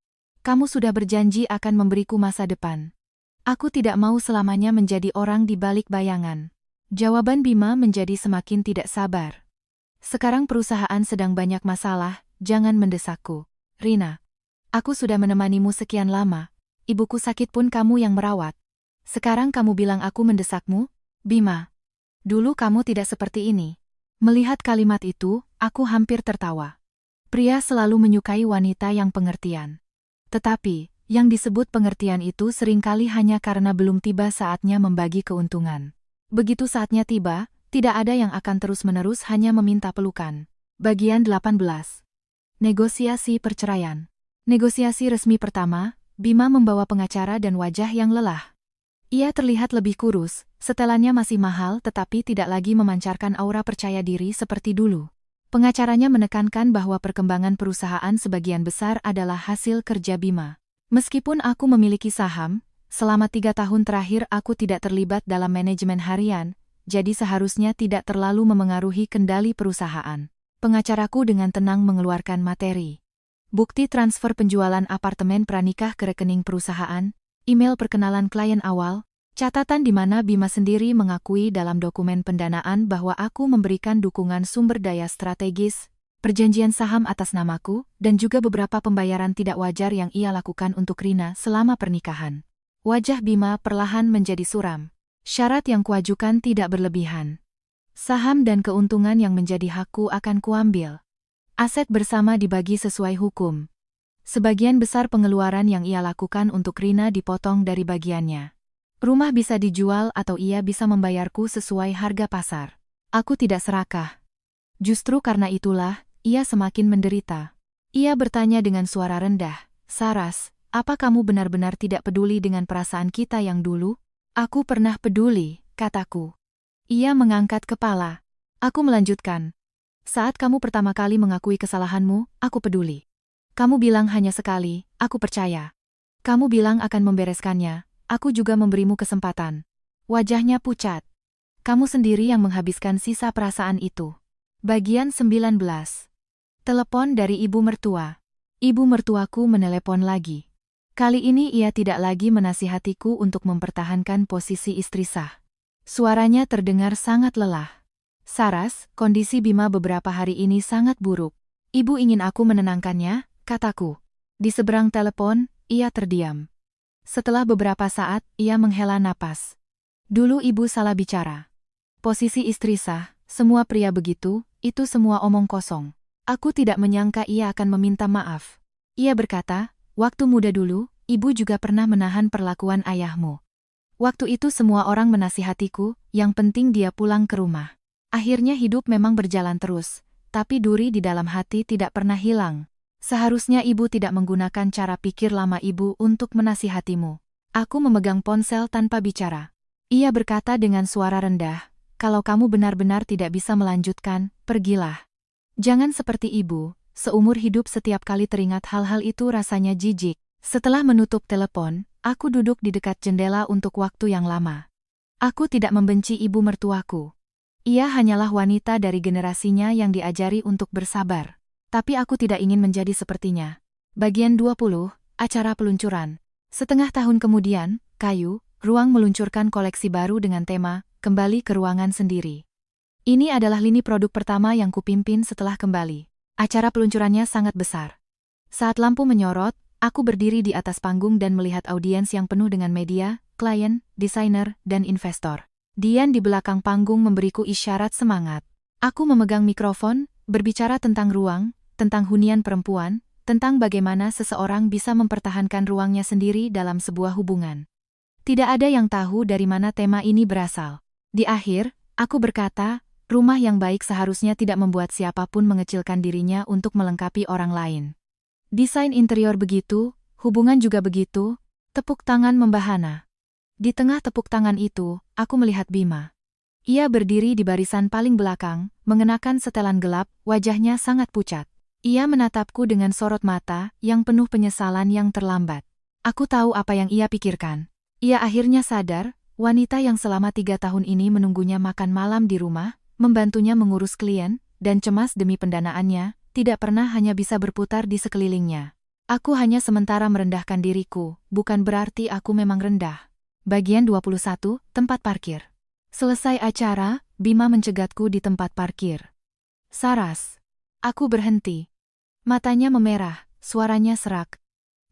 Kamu sudah berjanji akan memberiku masa depan. Aku tidak mau selamanya menjadi orang di balik bayangan. Jawaban Bima menjadi semakin tidak sabar. Sekarang perusahaan sedang banyak masalah, jangan mendesakku. Rina, aku sudah menemanimu sekian lama. Ibuku sakit pun kamu yang merawat. Sekarang kamu bilang aku mendesakmu? Bima, dulu kamu tidak seperti ini. Melihat kalimat itu, aku hampir tertawa. Pria selalu menyukai wanita yang pengertian. Tetapi, yang disebut pengertian itu seringkali hanya karena belum tiba saatnya membagi keuntungan. Begitu saatnya tiba, tidak ada yang akan terus-menerus hanya meminta pelukan. Bagian 18. Negosiasi perceraian. Negosiasi resmi pertama, Bima membawa pengacara dan wajah yang lelah. Ia terlihat lebih kurus, setelannya masih mahal tetapi tidak lagi memancarkan aura percaya diri seperti dulu. Pengacaranya menekankan bahwa perkembangan perusahaan sebagian besar adalah hasil kerja Bima. Meskipun aku memiliki saham, selama 3 tahun terakhir aku tidak terlibat dalam manajemen harian, jadi seharusnya tidak terlalu memengaruhi kendali perusahaan. Pengacaraku dengan tenang mengeluarkan materi. Bukti transfer penjualan apartemen pranikah ke rekening perusahaan, email perkenalan klien awal, catatan di mana Bima sendiri mengakui dalam dokumen pendanaan bahwa aku memberikan dukungan sumber daya strategis, perjanjian saham atas namaku, dan juga beberapa pembayaran tidak wajar yang ia lakukan untuk Rina selama pernikahan. Wajah Bima perlahan menjadi suram. Syarat yang kuajukan tidak berlebihan. Saham dan keuntungan yang menjadi hakku akan kuambil. Aset bersama dibagi sesuai hukum. Sebagian besar pengeluaran yang ia lakukan untuk Rina dipotong dari bagiannya. Rumah bisa dijual atau ia bisa membayarku sesuai harga pasar. Aku tidak serakah. Justru karena itulah, ia semakin menderita. Ia bertanya dengan suara rendah, Saras, apa kamu benar-benar tidak peduli dengan perasaan kita yang dulu? Aku pernah peduli, kataku. Ia mengangkat kepala. Aku melanjutkan. Saat kamu pertama kali mengakui kesalahanmu, aku peduli. Kamu bilang hanya sekali, aku percaya. Kamu bilang akan membereskannya, aku juga memberimu kesempatan. Wajahnya pucat. Kamu sendiri yang menghabiskan sisa perasaan itu. Bagian 19. Telepon dari ibu mertua. Ibu mertuaku menelepon lagi. Kali ini ia tidak lagi menasihatiku untuk mempertahankan posisi istri sah. Suaranya terdengar sangat lelah. Saras, kondisi Bima beberapa hari ini sangat buruk. Ibu ingin aku menenangkannya, kataku. Di seberang telepon, ia terdiam. Setelah beberapa saat, ia menghela napas. Dulu ibu salah bicara. Posisi istri sah, semua pria begitu, itu semua omong kosong. Aku tidak menyangka ia akan meminta maaf. Ia berkata, waktu muda dulu, ibu juga pernah menahan perlakuan ayahmu. Waktu itu semua orang menasihatiku, yang penting dia pulang ke rumah. Akhirnya hidup memang berjalan terus, tapi duri di dalam hati tidak pernah hilang. Seharusnya ibu tidak menggunakan cara pikir lama ibu untuk menasihatimu. Aku memegang ponsel tanpa bicara. Ia berkata dengan suara rendah, kalau kamu benar-benar tidak bisa melanjutkan, pergilah. Jangan seperti ibu, seumur hidup setiap kali teringat hal-hal itu rasanya jijik. Setelah menutup telepon, aku duduk di dekat jendela untuk waktu yang lama. Aku tidak membenci ibu mertuaku. Ia hanyalah wanita dari generasinya yang diajari untuk bersabar. Tapi aku tidak ingin menjadi sepertinya. Bagian 20, acara peluncuran. Setengah tahun kemudian, Kayu, Ruang meluncurkan koleksi baru dengan tema, Kembali ke Ruangan Sendiri. Ini adalah lini produk pertama yang kupimpin setelah kembali. Acara peluncurannya sangat besar. Saat lampu menyorot, aku berdiri di atas panggung dan melihat audiens yang penuh dengan media, klien, desainer, dan investor. Dian di belakang panggung memberiku isyarat semangat. Aku memegang mikrofon, berbicara tentang ruang, tentang hunian perempuan, tentang bagaimana seseorang bisa mempertahankan ruangnya sendiri dalam sebuah hubungan. Tidak ada yang tahu dari mana tema ini berasal. Di akhir, aku berkata, rumah yang baik seharusnya tidak membuat siapapun mengecilkan dirinya untuk melengkapi orang lain. Desain interior begitu, hubungan juga begitu, tepuk tangan membahana. Di tengah tepuk tangan itu, aku melihat Bima. Ia berdiri di barisan paling belakang, mengenakan setelan gelap, wajahnya sangat pucat. Ia menatapku dengan sorot mata, yang penuh penyesalan yang terlambat. Aku tahu apa yang ia pikirkan. Ia akhirnya sadar, wanita yang selama 3 tahun ini menunggunya makan malam di rumah, membantunya mengurus klien, dan cemas demi pendanaannya, tidak pernah hanya bisa berputar di sekelilingnya. Aku hanya sementara merendahkan diriku, bukan berarti aku memang rendah. Bagian 21, tempat parkir. Selesai acara, Bima mencegatku di tempat parkir. Saras. Aku berhenti. Matanya memerah, suaranya serak.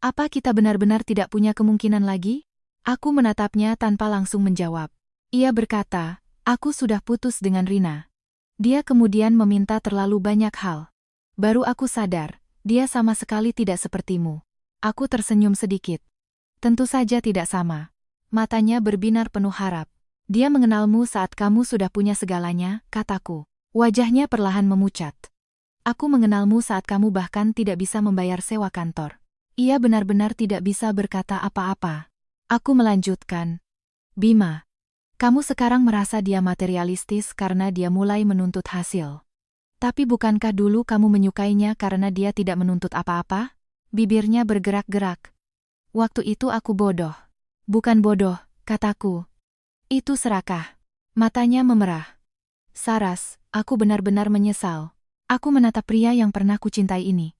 Apa kita benar-benar tidak punya kemungkinan lagi? Aku menatapnya tanpa langsung menjawab. Ia berkata, aku sudah putus dengan Rina. Dia kemudian meminta terlalu banyak hal. Baru aku sadar, dia sama sekali tidak sepertimu. Aku tersenyum sedikit. Tentu saja tidak sama. Matanya berbinar penuh harap. Dia mengenalmu saat kamu sudah punya segalanya, kataku. Wajahnya perlahan memucat. Aku mengenalmu saat kamu bahkan tidak bisa membayar sewa kantor. Ia benar-benar tidak bisa berkata apa-apa. Aku melanjutkan. Bima, kamu sekarang merasa dia materialistis karena dia mulai menuntut hasil. Tapi bukankah dulu kamu menyukainya karena dia tidak menuntut apa-apa? Bibirnya bergerak-gerak. Waktu itu aku bodoh. Bukan bodoh, kataku. Itu serakah. Matanya memerah. Saras, aku benar-benar menyesal. Aku menatap pria yang pernah kucintai ini.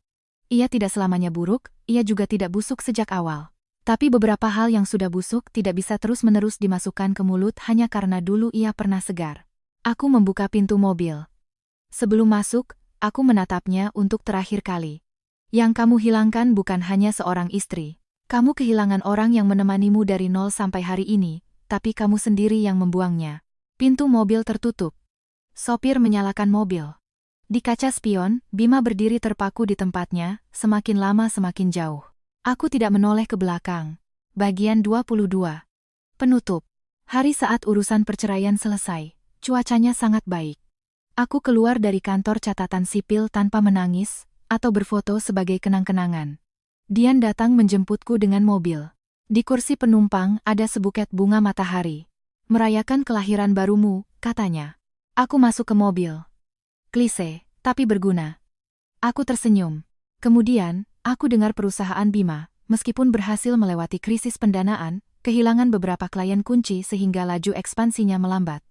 Ia tidak selamanya buruk, ia juga tidak busuk sejak awal. Tapi beberapa hal yang sudah busuk tidak bisa terus-menerus dimasukkan ke mulut hanya karena dulu ia pernah segar. Aku membuka pintu mobil. Sebelum masuk, aku menatapnya untuk terakhir kali. Yang kamu hilangkan bukan hanya seorang istri. Kamu kehilangan orang yang menemanimu dari nol sampai hari ini, tapi kamu sendiri yang membuangnya. Pintu mobil tertutup. Sopir menyalakan mobil. Di kaca spion, Bima berdiri terpaku di tempatnya, semakin lama semakin jauh. Aku tidak menoleh ke belakang. Bagian 22. Penutup. Hari saat urusan perceraian selesai, cuacanya sangat baik. Aku keluar dari kantor catatan sipil tanpa menangis, atau berfoto sebagai kenang-kenangan. Dian datang menjemputku dengan mobil. Di kursi penumpang ada sebuket bunga matahari. Merayakan kelahiran barumu, katanya. Aku masuk ke mobil. Klise, tapi berguna. Aku tersenyum. Kemudian, aku dengar perusahaan Bima, meskipun berhasil melewati krisis pendanaan, kehilangan beberapa klien kunci sehingga laju ekspansinya melambat.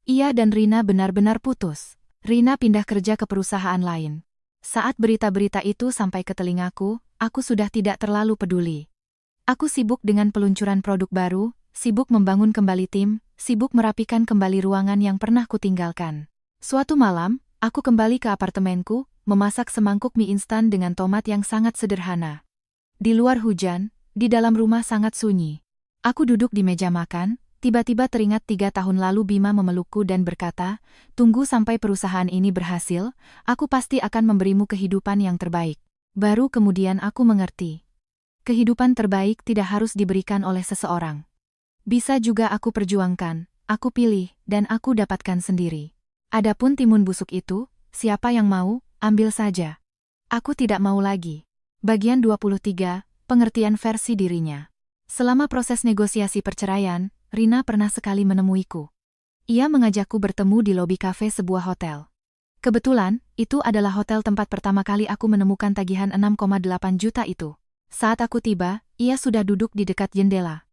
Ia dan Rina benar-benar putus. Rina pindah kerja ke perusahaan lain. Saat berita-berita itu sampai ke telingaku, aku sudah tidak terlalu peduli. Aku sibuk dengan peluncuran produk baru, sibuk membangun kembali tim, sibuk merapikan kembali ruangan yang pernah kutinggalkan. Suatu malam, aku kembali ke apartemenku, memasak semangkuk mie instan dengan tomat yang sangat sederhana. Di luar hujan, di dalam rumah sangat sunyi. Aku duduk di meja makan. Tiba-tiba teringat 3 tahun lalu Bima memelukku dan berkata, tunggu sampai perusahaan ini berhasil, aku pasti akan memberimu kehidupan yang terbaik. Baru kemudian aku mengerti. Kehidupan terbaik tidak harus diberikan oleh seseorang. Bisa juga aku perjuangkan, aku pilih, dan aku dapatkan sendiri. Adapun timun busuk itu, siapa yang mau, ambil saja. Aku tidak mau lagi. Bagian 23, pengertian versi dirinya. Selama proses negosiasi perceraian, Rina pernah sekali menemuiku. Ia mengajakku bertemu di lobi kafe sebuah hotel. Kebetulan, itu adalah hotel tempat pertama kali aku menemukan tagihan 6,8 juta itu. Saat aku tiba, ia sudah duduk di dekat jendela.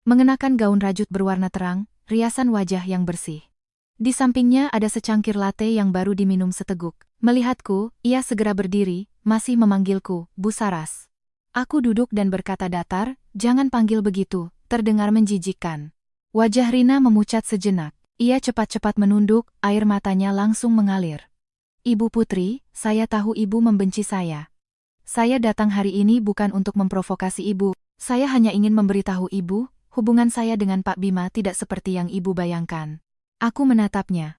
Mengenakan gaun rajut berwarna terang, riasan wajah yang bersih. Di sampingnya ada secangkir latte yang baru diminum seteguk. Melihatku, ia segera berdiri, masih memanggilku, Bu Saras. Aku duduk dan berkata datar, jangan panggil begitu, terdengar menjijikkan. Wajah Rina memucat sejenak. Ia cepat-cepat menunduk, air matanya langsung mengalir. Ibu Putri, saya tahu ibu membenci saya. Saya datang hari ini bukan untuk memprovokasi ibu, saya hanya ingin memberitahu ibu, hubungan saya dengan Pak Bima tidak seperti yang ibu bayangkan. Aku menatapnya.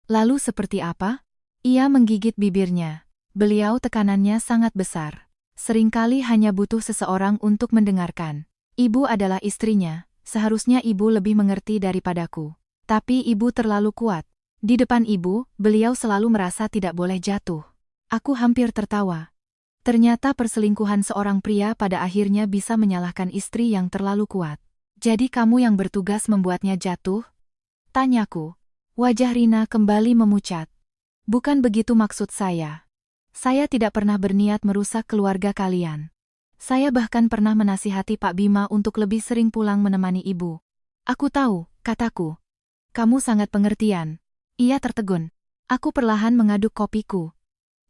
Lalu seperti apa? Ia menggigit bibirnya. Beliau tekanannya sangat besar. Seringkali hanya butuh seseorang untuk mendengarkan. Ibu adalah istrinya, seharusnya ibu lebih mengerti daripadaku. Tapi ibu terlalu kuat. Di depan ibu, beliau selalu merasa tidak boleh jatuh. Aku hampir tertawa. Ternyata perselingkuhan seorang pria pada akhirnya bisa menyalahkan istri yang terlalu kuat. Jadi kamu yang bertugas membuatnya jatuh? Tanyaku. Wajah Rina kembali memucat. Bukan begitu maksud saya. Saya tidak pernah berniat merusak keluarga kalian. Saya bahkan pernah menasihati Pak Bima untuk lebih sering pulang menemani ibu. Aku tahu, kataku. Kamu sangat pengertian. Ia tertegun. Aku perlahan mengaduk kopiku.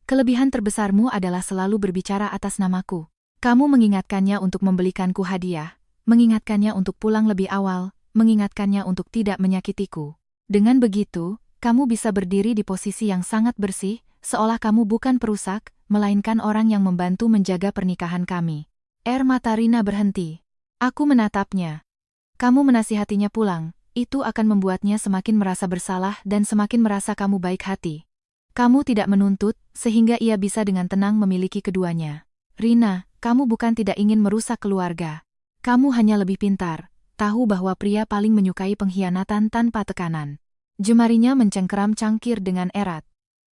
Kelebihan terbesarmu adalah selalu berbicara atas namaku. Kamu mengingatkannya untuk membelikanku hadiah, mengingatkannya untuk pulang lebih awal, mengingatkannya untuk tidak menyakitiku. Dengan begitu, kamu bisa berdiri di posisi yang sangat bersih, seolah kamu bukan perusak, melainkan orang yang membantu menjaga pernikahan kami. Air mata Rina berhenti. Aku menatapnya. Kamu menasihatinya pulang, itu akan membuatnya semakin merasa bersalah dan semakin merasa kamu baik hati. Kamu tidak menuntut, sehingga ia bisa dengan tenang memiliki keduanya. Rina, kamu bukan tidak ingin merusak keluarga. Kamu hanya lebih pintar, tahu bahwa pria paling menyukai pengkhianatan tanpa tekanan. Jemarinya mencengkeram cangkir dengan erat.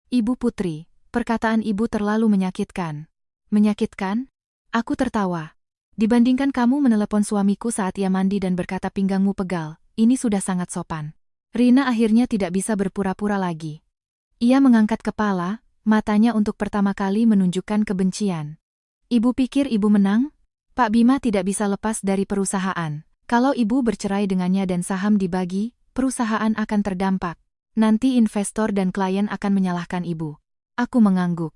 Ibu Putri, perkataan ibu terlalu menyakitkan. Menyakitkan? Aku tertawa. Dibandingkan kamu menelepon suamiku saat ia mandi dan berkata pinggangmu pegal, ini sudah sangat sopan. Rina akhirnya tidak bisa berpura-pura lagi. Ia mengangkat kepala, matanya untuk pertama kali menunjukkan kebencian. Ibu pikir ibu menang? Pak Bima tidak bisa lepas dari perusahaan. Kalau ibu bercerai dengannya dan saham dibagi, perusahaan akan terdampak. Nanti investor dan klien akan menyalahkan ibu. Aku mengangguk.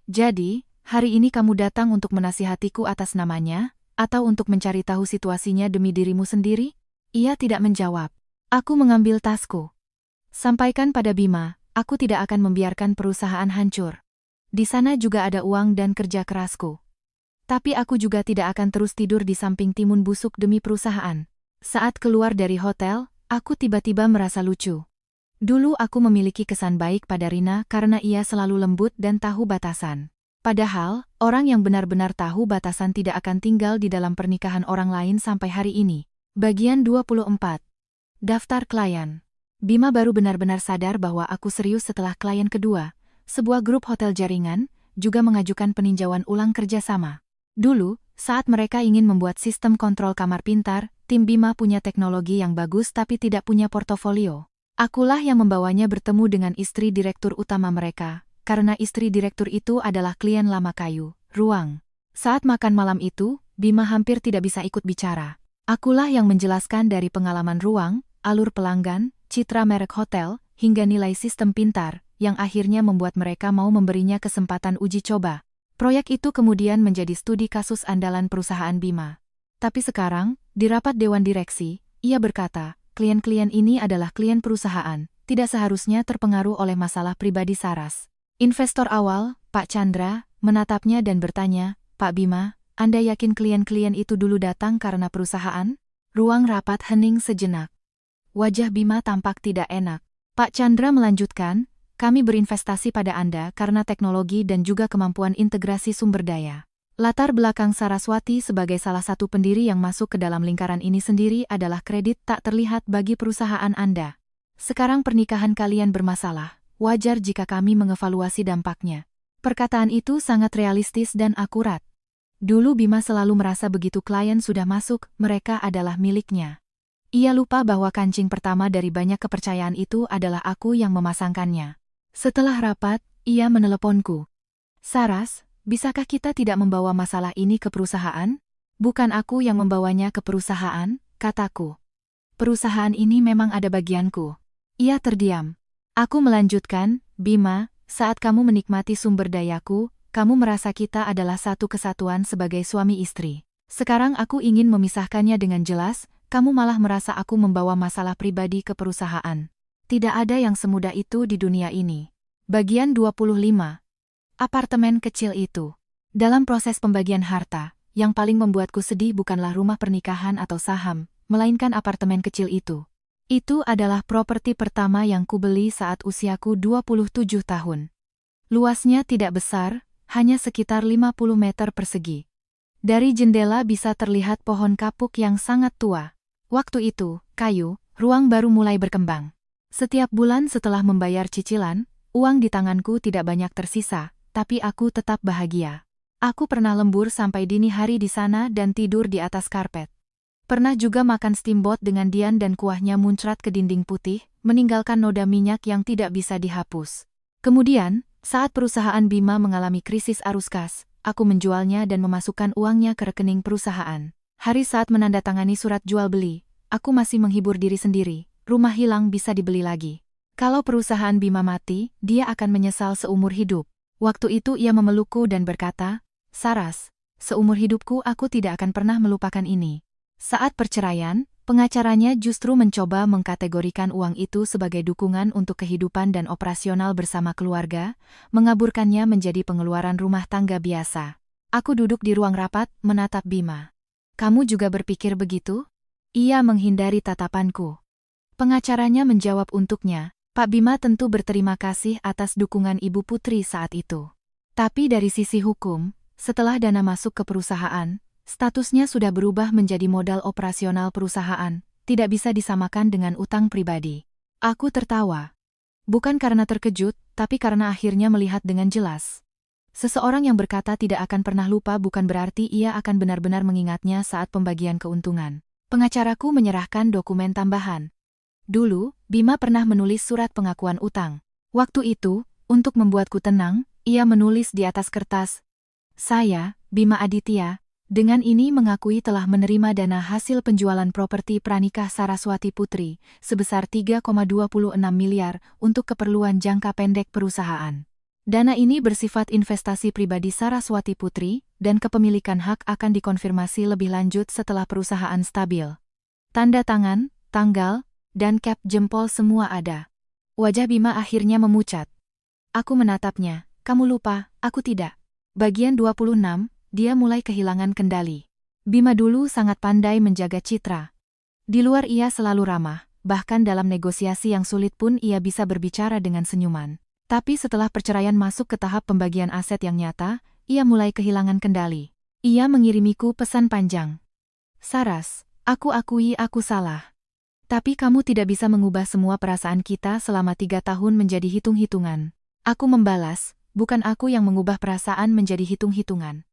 Jadi, hari ini kamu datang untuk menasihatiku atas namanya, atau untuk mencari tahu situasinya demi dirimu sendiri? Ia tidak menjawab. Aku mengambil tasku. Sampaikan pada Bima, aku tidak akan membiarkan perusahaan hancur. Di sana juga ada uang dan kerja kerasku. Tapi aku juga tidak akan terus tidur di samping timun busuk demi perusahaan. Saat keluar dari hotel, aku tiba-tiba merasa lucu. Dulu aku memiliki kesan baik pada Rina karena ia selalu lembut dan tahu batasan. Padahal, orang yang benar-benar tahu batasan tidak akan tinggal di dalam pernikahan orang lain sampai hari ini. Bagian 24. Daftar klien. Bima baru benar-benar sadar bahwa aku serius setelah klien kedua, sebuah grup hotel jaringan, juga mengajukan peninjauan ulang kerjasama. Dulu, saat mereka ingin membuat sistem kontrol kamar pintar, tim Bima punya teknologi yang bagus tapi tidak punya portofolio. Akulah yang membawanya bertemu dengan istri direktur utama mereka, karena istri direktur itu adalah klien lama Kayu, Ruang. Saat makan malam itu, Bima hampir tidak bisa ikut bicara. Akulah yang menjelaskan dari pengalaman Ruang, alur pelanggan, citra merek hotel, hingga nilai sistem pintar, yang akhirnya membuat mereka mau memberinya kesempatan uji coba. Proyek itu kemudian menjadi studi kasus andalan perusahaan Bima. Tapi sekarang, di rapat Dewan Direksi, ia berkata, klien-klien ini adalah klien perusahaan, tidak seharusnya terpengaruh oleh masalah pribadi Saras. Investor awal, Pak Chandra, menatapnya dan bertanya, Pak Bima, Anda yakin klien-klien itu dulu datang karena perusahaan? Ruang rapat hening sejenak. Wajah Bima tampak tidak enak. Pak Chandra melanjutkan, kami berinvestasi pada Anda karena teknologi dan juga kemampuan integrasi sumber daya. Latar belakang Saraswati sebagai salah satu pendiri yang masuk ke dalam lingkaran ini sendiri adalah kredit tak terlihat bagi perusahaan Anda. Sekarang pernikahan kalian bermasalah, wajar jika kami mengevaluasi dampaknya. Perkataan itu sangat realistis dan akurat. Dulu Bima selalu merasa begitu klien sudah masuk, mereka adalah miliknya. Ia lupa bahwa kancing pertama dari banyak kepercayaan itu adalah aku yang memasangkannya. Setelah rapat, ia meneleponku. Saras, bisakah kita tidak membawa masalah ini ke perusahaan? Bukan aku yang membawanya ke perusahaan, kataku. Perusahaan ini memang ada bagianku. Ia terdiam. Aku melanjutkan, Bima, saat kamu menikmati sumber dayaku, kamu merasa kita adalah satu kesatuan sebagai suami istri. Sekarang aku ingin memisahkannya dengan jelas, kamu malah merasa aku membawa masalah pribadi ke perusahaan. Tidak ada yang semudah itu di dunia ini. Bagian 25. Apartemen kecil itu. Dalam proses pembagian harta, yang paling membuatku sedih bukanlah rumah pernikahan atau saham, melainkan apartemen kecil itu. Itu adalah properti pertama yang kubeli saat usiaku 27 tahun. Luasnya tidak besar, hanya sekitar 50 meter persegi. Dari jendela bisa terlihat pohon kapuk yang sangat tua. Waktu itu, ruang baru mulai berkembang. Setiap bulan setelah membayar cicilan, uang di tanganku tidak banyak tersisa. Tapi aku tetap bahagia. Aku pernah lembur sampai dini hari di sana dan tidur di atas karpet. Pernah juga makan steamboat dengan Dian dan kuahnya muncrat ke dinding putih, meninggalkan noda minyak yang tidak bisa dihapus. Kemudian, saat perusahaan Bima mengalami krisis arus kas, aku menjualnya dan memasukkan uangnya ke rekening perusahaan. Hari saat menandatangani surat jual beli, aku masih menghibur diri sendiri, rumah hilang bisa dibeli lagi. Kalau perusahaan Bima mati, dia akan menyesal seumur hidup. Waktu itu ia memelukku dan berkata, Saras, seumur hidupku aku tidak akan pernah melupakan ini. Saat perceraian, pengacaranya justru mencoba mengkategorikan uang itu sebagai dukungan untuk kehidupan dan operasional bersama keluarga, mengaburkannya menjadi pengeluaran rumah tangga biasa. Aku duduk di ruang rapat, menatap Bima. Kamu juga berpikir begitu? Ia menghindari tatapanku. Pengacaranya menjawab untuknya, Pak Bima tentu berterima kasih atas dukungan Ibu Putri saat itu. Tapi dari sisi hukum, setelah dana masuk ke perusahaan, statusnya sudah berubah menjadi modal operasional perusahaan, tidak bisa disamakan dengan utang pribadi. Aku tertawa. Bukan karena terkejut, tapi karena akhirnya melihat dengan jelas. Seseorang yang berkata tidak akan pernah lupa bukan berarti ia akan benar-benar mengingatnya saat pembagian keuntungan. Pengacaraku menyerahkan dokumen tambahan. Dulu, Bima pernah menulis surat pengakuan utang. Waktu itu, untuk membuatku tenang, ia menulis di atas kertas, Saya, Bima Aditya, dengan ini mengakui telah menerima dana hasil penjualan properti pranikah Saraswati Putri, sebesar 3,26 miliar untuk keperluan jangka pendek perusahaan. Dana ini bersifat investasi pribadi Saraswati Putri, dan kepemilikan hak akan dikonfirmasi lebih lanjut setelah perusahaan stabil. Tanda tangan, tanggal, dan cap jempol semua ada. Wajah Bima akhirnya memucat. Aku menatapnya, kamu lupa, aku tidak. Bagian 26, dia mulai kehilangan kendali. Bima dulu sangat pandai menjaga citra. Di luar ia selalu ramah, bahkan dalam negosiasi yang sulit pun ia bisa berbicara dengan senyuman. Tapi setelah perceraian masuk ke tahap pembagian aset yang nyata, ia mulai kehilangan kendali. Ia mengirimiku pesan panjang. Saras, aku akui aku salah. Tapi kamu tidak bisa mengubah semua perasaan kita selama 3 tahun menjadi hitung-hitungan. Aku membalas, bukan aku yang mengubah perasaan menjadi hitung-hitungan.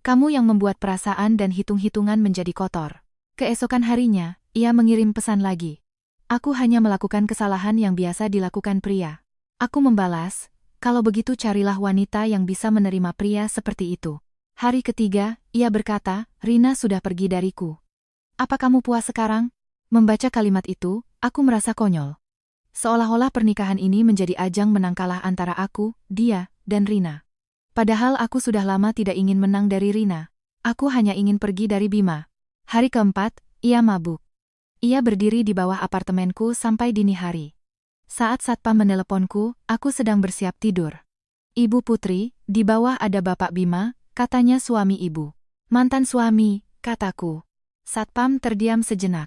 Kamu yang membuat perasaan dan hitung-hitungan menjadi kotor. Keesokan harinya, ia mengirim pesan lagi. Aku hanya melakukan kesalahan yang biasa dilakukan pria. Aku membalas, kalau begitu carilah wanita yang bisa menerima pria seperti itu. Hari ketiga, ia berkata, Rina sudah pergi dariku. Apa kamu puas sekarang? Membaca kalimat itu, aku merasa konyol. Seolah-olah pernikahan ini menjadi ajang menang kalah antara aku, dia, dan Rina. Padahal aku sudah lama tidak ingin menang dari Rina. Aku hanya ingin pergi dari Bima. Hari keempat, ia mabuk. Ia berdiri di bawah apartemenku sampai dini hari. Saat satpam meneleponku, aku sedang bersiap tidur. Ibu Putri, di bawah ada Bapak Bima, katanya suami ibu. Mantan suami, kataku. Satpam terdiam sejenak.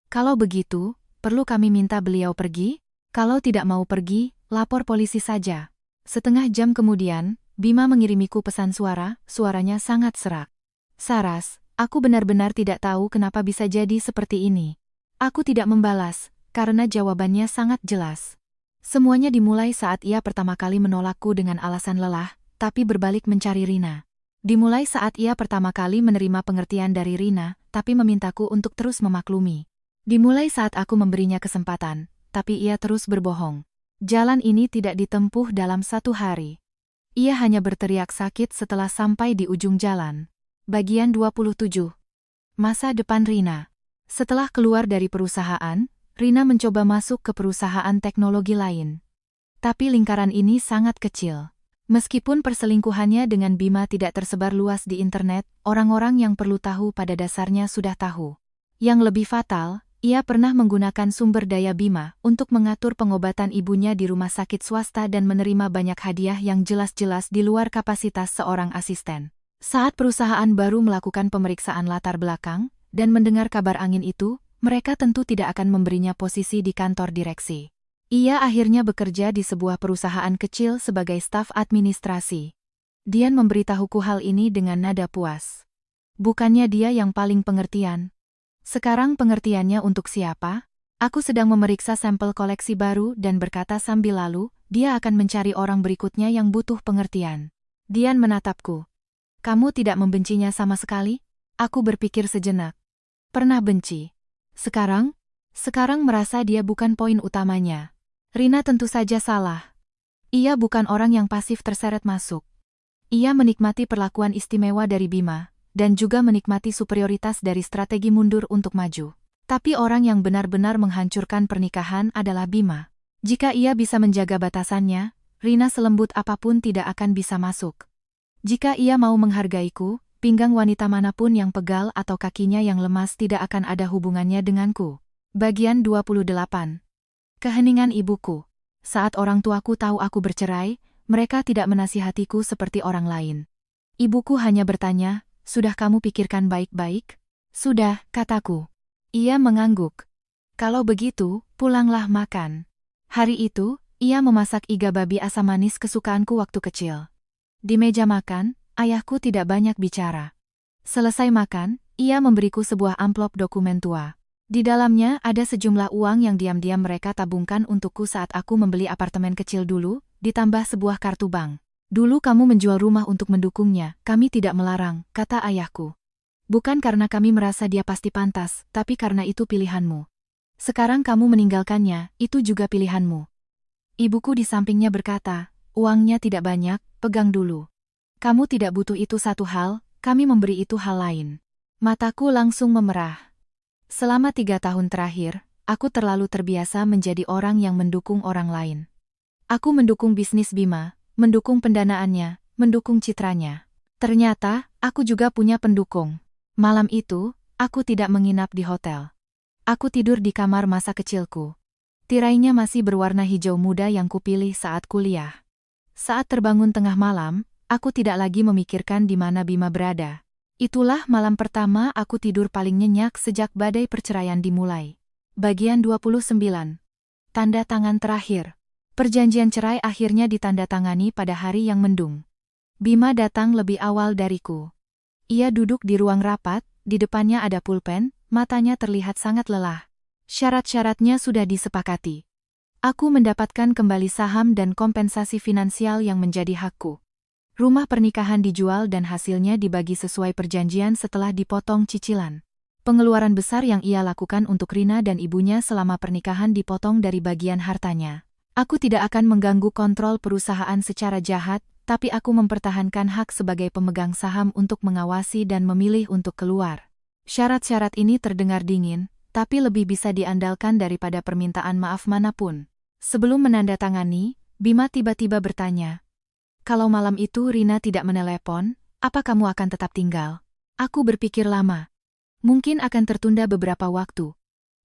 Kalau begitu, perlu kami minta beliau pergi? Kalau tidak mau pergi, lapor polisi saja. Setengah jam kemudian, Bima mengirimiku pesan suara, suaranya sangat serak. Saras, aku benar-benar tidak tahu kenapa bisa jadi seperti ini. Aku tidak membalas, karena jawabannya sangat jelas. Semuanya dimulai saat ia pertama kali menolakku dengan alasan lelah, tapi berbalik mencari Rina. Dimulai saat ia pertama kali menerima pengertian dari Rina, tapi memintaku untuk terus memaklumi. Dimulai saat aku memberinya kesempatan, tapi ia terus berbohong. Jalan ini tidak ditempuh dalam 1 hari. Ia hanya berteriak sakit setelah sampai di ujung jalan. Bagian 27. Masa depan Rina. Setelah keluar dari perusahaan, Rina mencoba masuk ke perusahaan teknologi lain. Tapi lingkaran ini sangat kecil. Meskipun perselingkuhannya dengan Bima tidak tersebar luas di internet, orang-orang yang perlu tahu pada dasarnya sudah tahu. Yang lebih fatal, ia pernah menggunakan sumber daya Bima untuk mengatur pengobatan ibunya di rumah sakit swasta dan menerima banyak hadiah yang jelas-jelas di luar kapasitas seorang asisten. Saat perusahaan baru melakukan pemeriksaan latar belakang dan mendengar kabar angin itu, mereka tentu tidak akan memberinya posisi di kantor direksi. Ia akhirnya bekerja di sebuah perusahaan kecil sebagai staf administrasi. Dian memberitahuku hal ini dengan nada puas. Bukannya dia yang paling pengertian. Sekarang pengertiannya untuk siapa? Aku sedang memeriksa sampel koleksi baru dan berkata sambil lalu, dia akan mencari orang berikutnya yang butuh pengertian. Dian menatapku. Kamu tidak membencinya sama sekali? Aku berpikir sejenak. Pernah benci. Sekarang merasa dia bukan poin utamanya. Rina tentu saja salah. Ia bukan orang yang pasif terseret masuk. Ia menikmati perlakuan istimewa dari Bima, dan juga menikmati superioritas dari strategi mundur untuk maju. Tapi orang yang benar-benar menghancurkan pernikahan adalah Bima. Jika ia bisa menjaga batasannya, Rina selembut apapun tidak akan bisa masuk. Jika ia mau menghargaiku, pinggang wanita manapun yang pegal atau kakinya yang lemas tidak akan ada hubungannya denganku. Bagian 28. Keheningan ibuku. Saat orang tuaku tahu aku bercerai, mereka tidak menasihatiku seperti orang lain. Ibuku hanya bertanya, "Sudah kamu pikirkan baik-baik?" "Sudah," kataku. Ia mengangguk. "Kalau begitu, pulanglah makan." Hari itu, ia memasak iga babi asam manis kesukaanku waktu kecil. Di meja makan, ayahku tidak banyak bicara. Selesai makan, ia memberiku sebuah amplop dokumen tua. Di dalamnya ada sejumlah uang yang diam-diam mereka tabungkan untukku saat aku membeli apartemen kecil dulu, ditambah sebuah kartu bank. "Dulu kamu menjual rumah untuk mendukungnya, kami tidak melarang," kata ayahku. "Bukan karena kami merasa dia pasti pantas, tapi karena itu pilihanmu. Sekarang kamu meninggalkannya, itu juga pilihanmu." Ibuku di sampingnya berkata, "Uangnya tidak banyak, pegang dulu. Kamu tidak butuh itu satu hal, kami memberi itu hal lain." Mataku langsung memerah. Selama 3 tahun terakhir, aku terlalu terbiasa menjadi orang yang mendukung orang lain. Aku mendukung bisnis Bima, mendukung pendanaannya, mendukung citranya. Ternyata, aku juga punya pendukung. Malam itu, aku tidak menginap di hotel. Aku tidur di kamar masa kecilku. Tirainya masih berwarna hijau muda yang kupilih saat kuliah. Saat terbangun tengah malam, aku tidak lagi memikirkan di mana Bima berada. Itulah malam pertama aku tidur paling nyenyak sejak badai perceraian dimulai. Bagian 29. Tanda tangan terakhir. Perjanjian cerai akhirnya ditandatangani pada hari yang mendung. Bima datang lebih awal dariku. Ia duduk di ruang rapat, di depannya ada pulpen, matanya terlihat sangat lelah. Syarat-syaratnya sudah disepakati. Aku mendapatkan kembali saham dan kompensasi finansial yang menjadi hakku. Rumah pernikahan dijual dan hasilnya dibagi sesuai perjanjian setelah dipotong cicilan. Pengeluaran besar yang ia lakukan untuk Rina dan ibunya selama pernikahan dipotong dari bagian hartanya. Aku tidak akan mengganggu kontrol perusahaan secara jahat, tapi aku mempertahankan hak sebagai pemegang saham untuk mengawasi dan memilih untuk keluar. Syarat-syarat ini terdengar dingin, tapi lebih bisa diandalkan daripada permintaan maaf manapun. Sebelum menandatangani, Bima tiba-tiba bertanya, "Kalau malam itu Rina tidak menelepon, apa kamu akan tetap tinggal?" Aku berpikir lama. Mungkin akan tertunda beberapa waktu.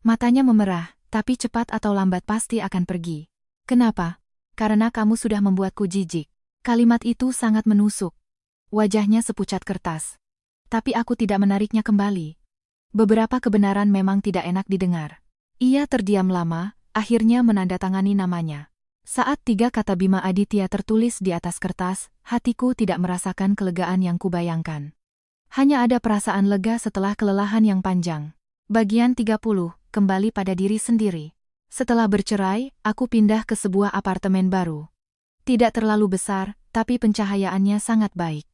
Matanya memerah, tapi cepat atau lambat pasti akan pergi. "Kenapa?" "Karena kamu sudah membuatku jijik." Kalimat itu sangat menusuk. Wajahnya sepucat kertas. Tapi aku tidak menariknya kembali. Beberapa kebenaran memang tidak enak didengar. Ia terdiam lama, akhirnya menandatangani namanya. Saat 3 kata Bima Aditya tertulis di atas kertas, hatiku tidak merasakan kelegaan yang kubayangkan. Hanya ada perasaan lega setelah kelelahan yang panjang. Bagian 30, kembali pada diri sendiri. Setelah bercerai, aku pindah ke sebuah apartemen baru. Tidak terlalu besar, tapi pencahayaannya sangat baik.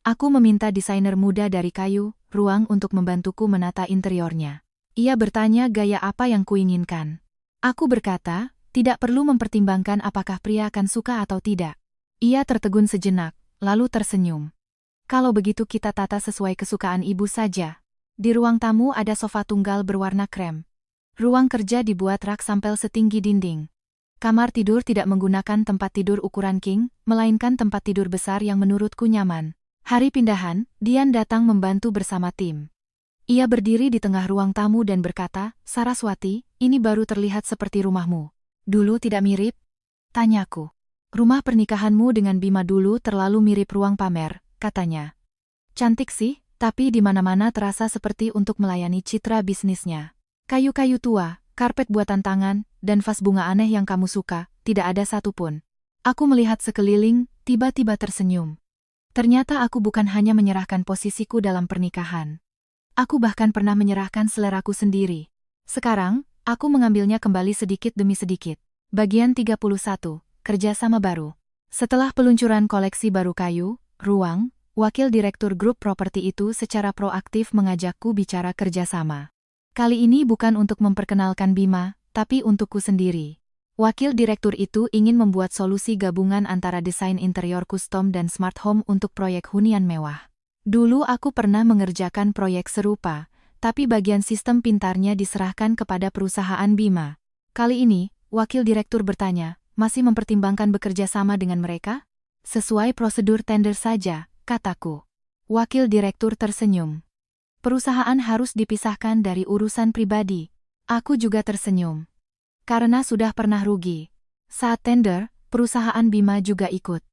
Aku meminta desainer muda dari kayu, ruang untuk membantuku menata interiornya. Ia bertanya gaya apa yang kuinginkan. Aku berkata, tidak perlu mempertimbangkan apakah pria akan suka atau tidak. Ia tertegun sejenak, lalu tersenyum. Kalau begitu kita tata sesuai kesukaan ibu saja. Di ruang tamu ada sofa tunggal berwarna krem. Ruang kerja dibuat rak sampel setinggi dinding. Kamar tidur tidak menggunakan tempat tidur ukuran king, melainkan tempat tidur besar yang menurutku nyaman. Hari pindahan, Dian datang membantu bersama tim. Ia berdiri di tengah ruang tamu dan berkata, "Saraswati, ini baru terlihat seperti rumahmu. Dulu tidak mirip?" Tanyaku. "Rumah pernikahanmu dengan Bima dulu terlalu mirip ruang pamer," katanya. "Cantik sih, tapi di mana-mana terasa seperti untuk melayani citra bisnisnya. Kayu-kayu tua, karpet buatan tangan, dan vas bunga aneh yang kamu suka, tidak ada satupun." Aku melihat sekeliling, tiba-tiba tersenyum. Ternyata aku bukan hanya menyerahkan posisiku dalam pernikahan. Aku bahkan pernah menyerahkan seleraku sendiri. Sekarang, aku mengambilnya kembali sedikit demi sedikit. Bagian 31, kerjasama baru. Setelah peluncuran koleksi baru kayu, ruang, wakil direktur grup properti itu secara proaktif mengajakku bicara kerjasama. Kali ini bukan untuk memperkenalkan Bima, tapi untukku sendiri. Wakil direktur itu ingin membuat solusi gabungan antara desain interior custom dan smart home untuk proyek hunian mewah. Dulu aku pernah mengerjakan proyek serupa, tapi bagian sistem pintarnya diserahkan kepada perusahaan Bima. Kali ini, wakil direktur bertanya, "Masih mempertimbangkan bekerja sama dengan mereka?" "Sesuai prosedur tender saja," kataku. Wakil direktur tersenyum. "Perusahaan harus dipisahkan dari urusan pribadi." Aku juga tersenyum. Karena sudah pernah rugi. Saat tender, perusahaan Bima juga ikut.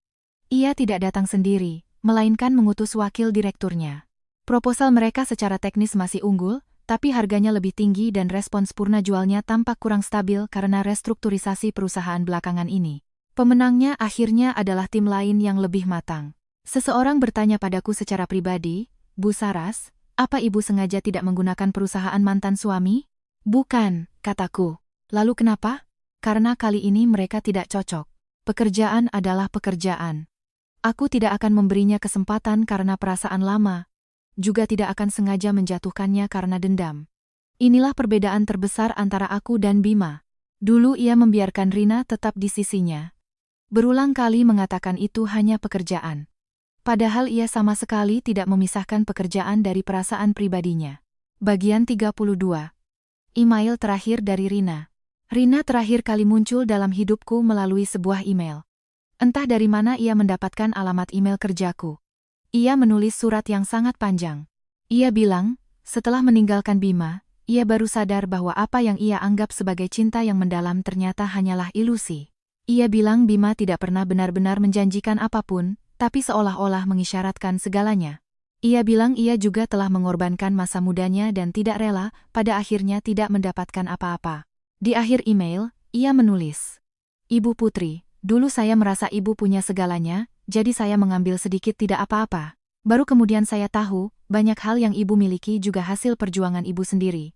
Ia tidak datang sendiri, melainkan mengutus wakil direkturnya. Proposal mereka secara teknis masih unggul, tapi harganya lebih tinggi dan respons purna jualnya tampak kurang stabil karena restrukturisasi perusahaan belakangan ini. Pemenangnya akhirnya adalah tim lain yang lebih matang. Seseorang bertanya padaku secara pribadi, "Bu Saras, apa ibu sengaja tidak menggunakan perusahaan mantan suami?" "Bukan," kataku. "Lalu kenapa?" "Karena kali ini mereka tidak cocok. Pekerjaan adalah pekerjaan. Aku tidak akan memberinya kesempatan karena perasaan lama. Juga tidak akan sengaja menjatuhkannya karena dendam." Inilah perbedaan terbesar antara aku dan Bima. Dulu ia membiarkan Rina tetap di sisinya. Berulang kali mengatakan itu hanya pekerjaan. Padahal ia sama sekali tidak memisahkan pekerjaan dari perasaan pribadinya. Bagian 32. Email terakhir dari Rina. Rina terakhir kali muncul dalam hidupku melalui sebuah email. Entah dari mana ia mendapatkan alamat email kerjaku. Ia menulis surat yang sangat panjang. Ia bilang, setelah meninggalkan Bima, ia baru sadar bahwa apa yang ia anggap sebagai cinta yang mendalam ternyata hanyalah ilusi. Ia bilang Bima tidak pernah benar-benar menjanjikan apapun, tapi seolah-olah mengisyaratkan segalanya. Ia bilang ia juga telah mengorbankan masa mudanya dan tidak rela, pada akhirnya tidak mendapatkan apa-apa. Di akhir email, ia menulis, "Ibu Putri, dulu saya merasa ibu punya segalanya, jadi saya mengambil sedikit tidak apa-apa. Baru kemudian saya tahu, banyak hal yang ibu miliki juga hasil perjuangan ibu sendiri.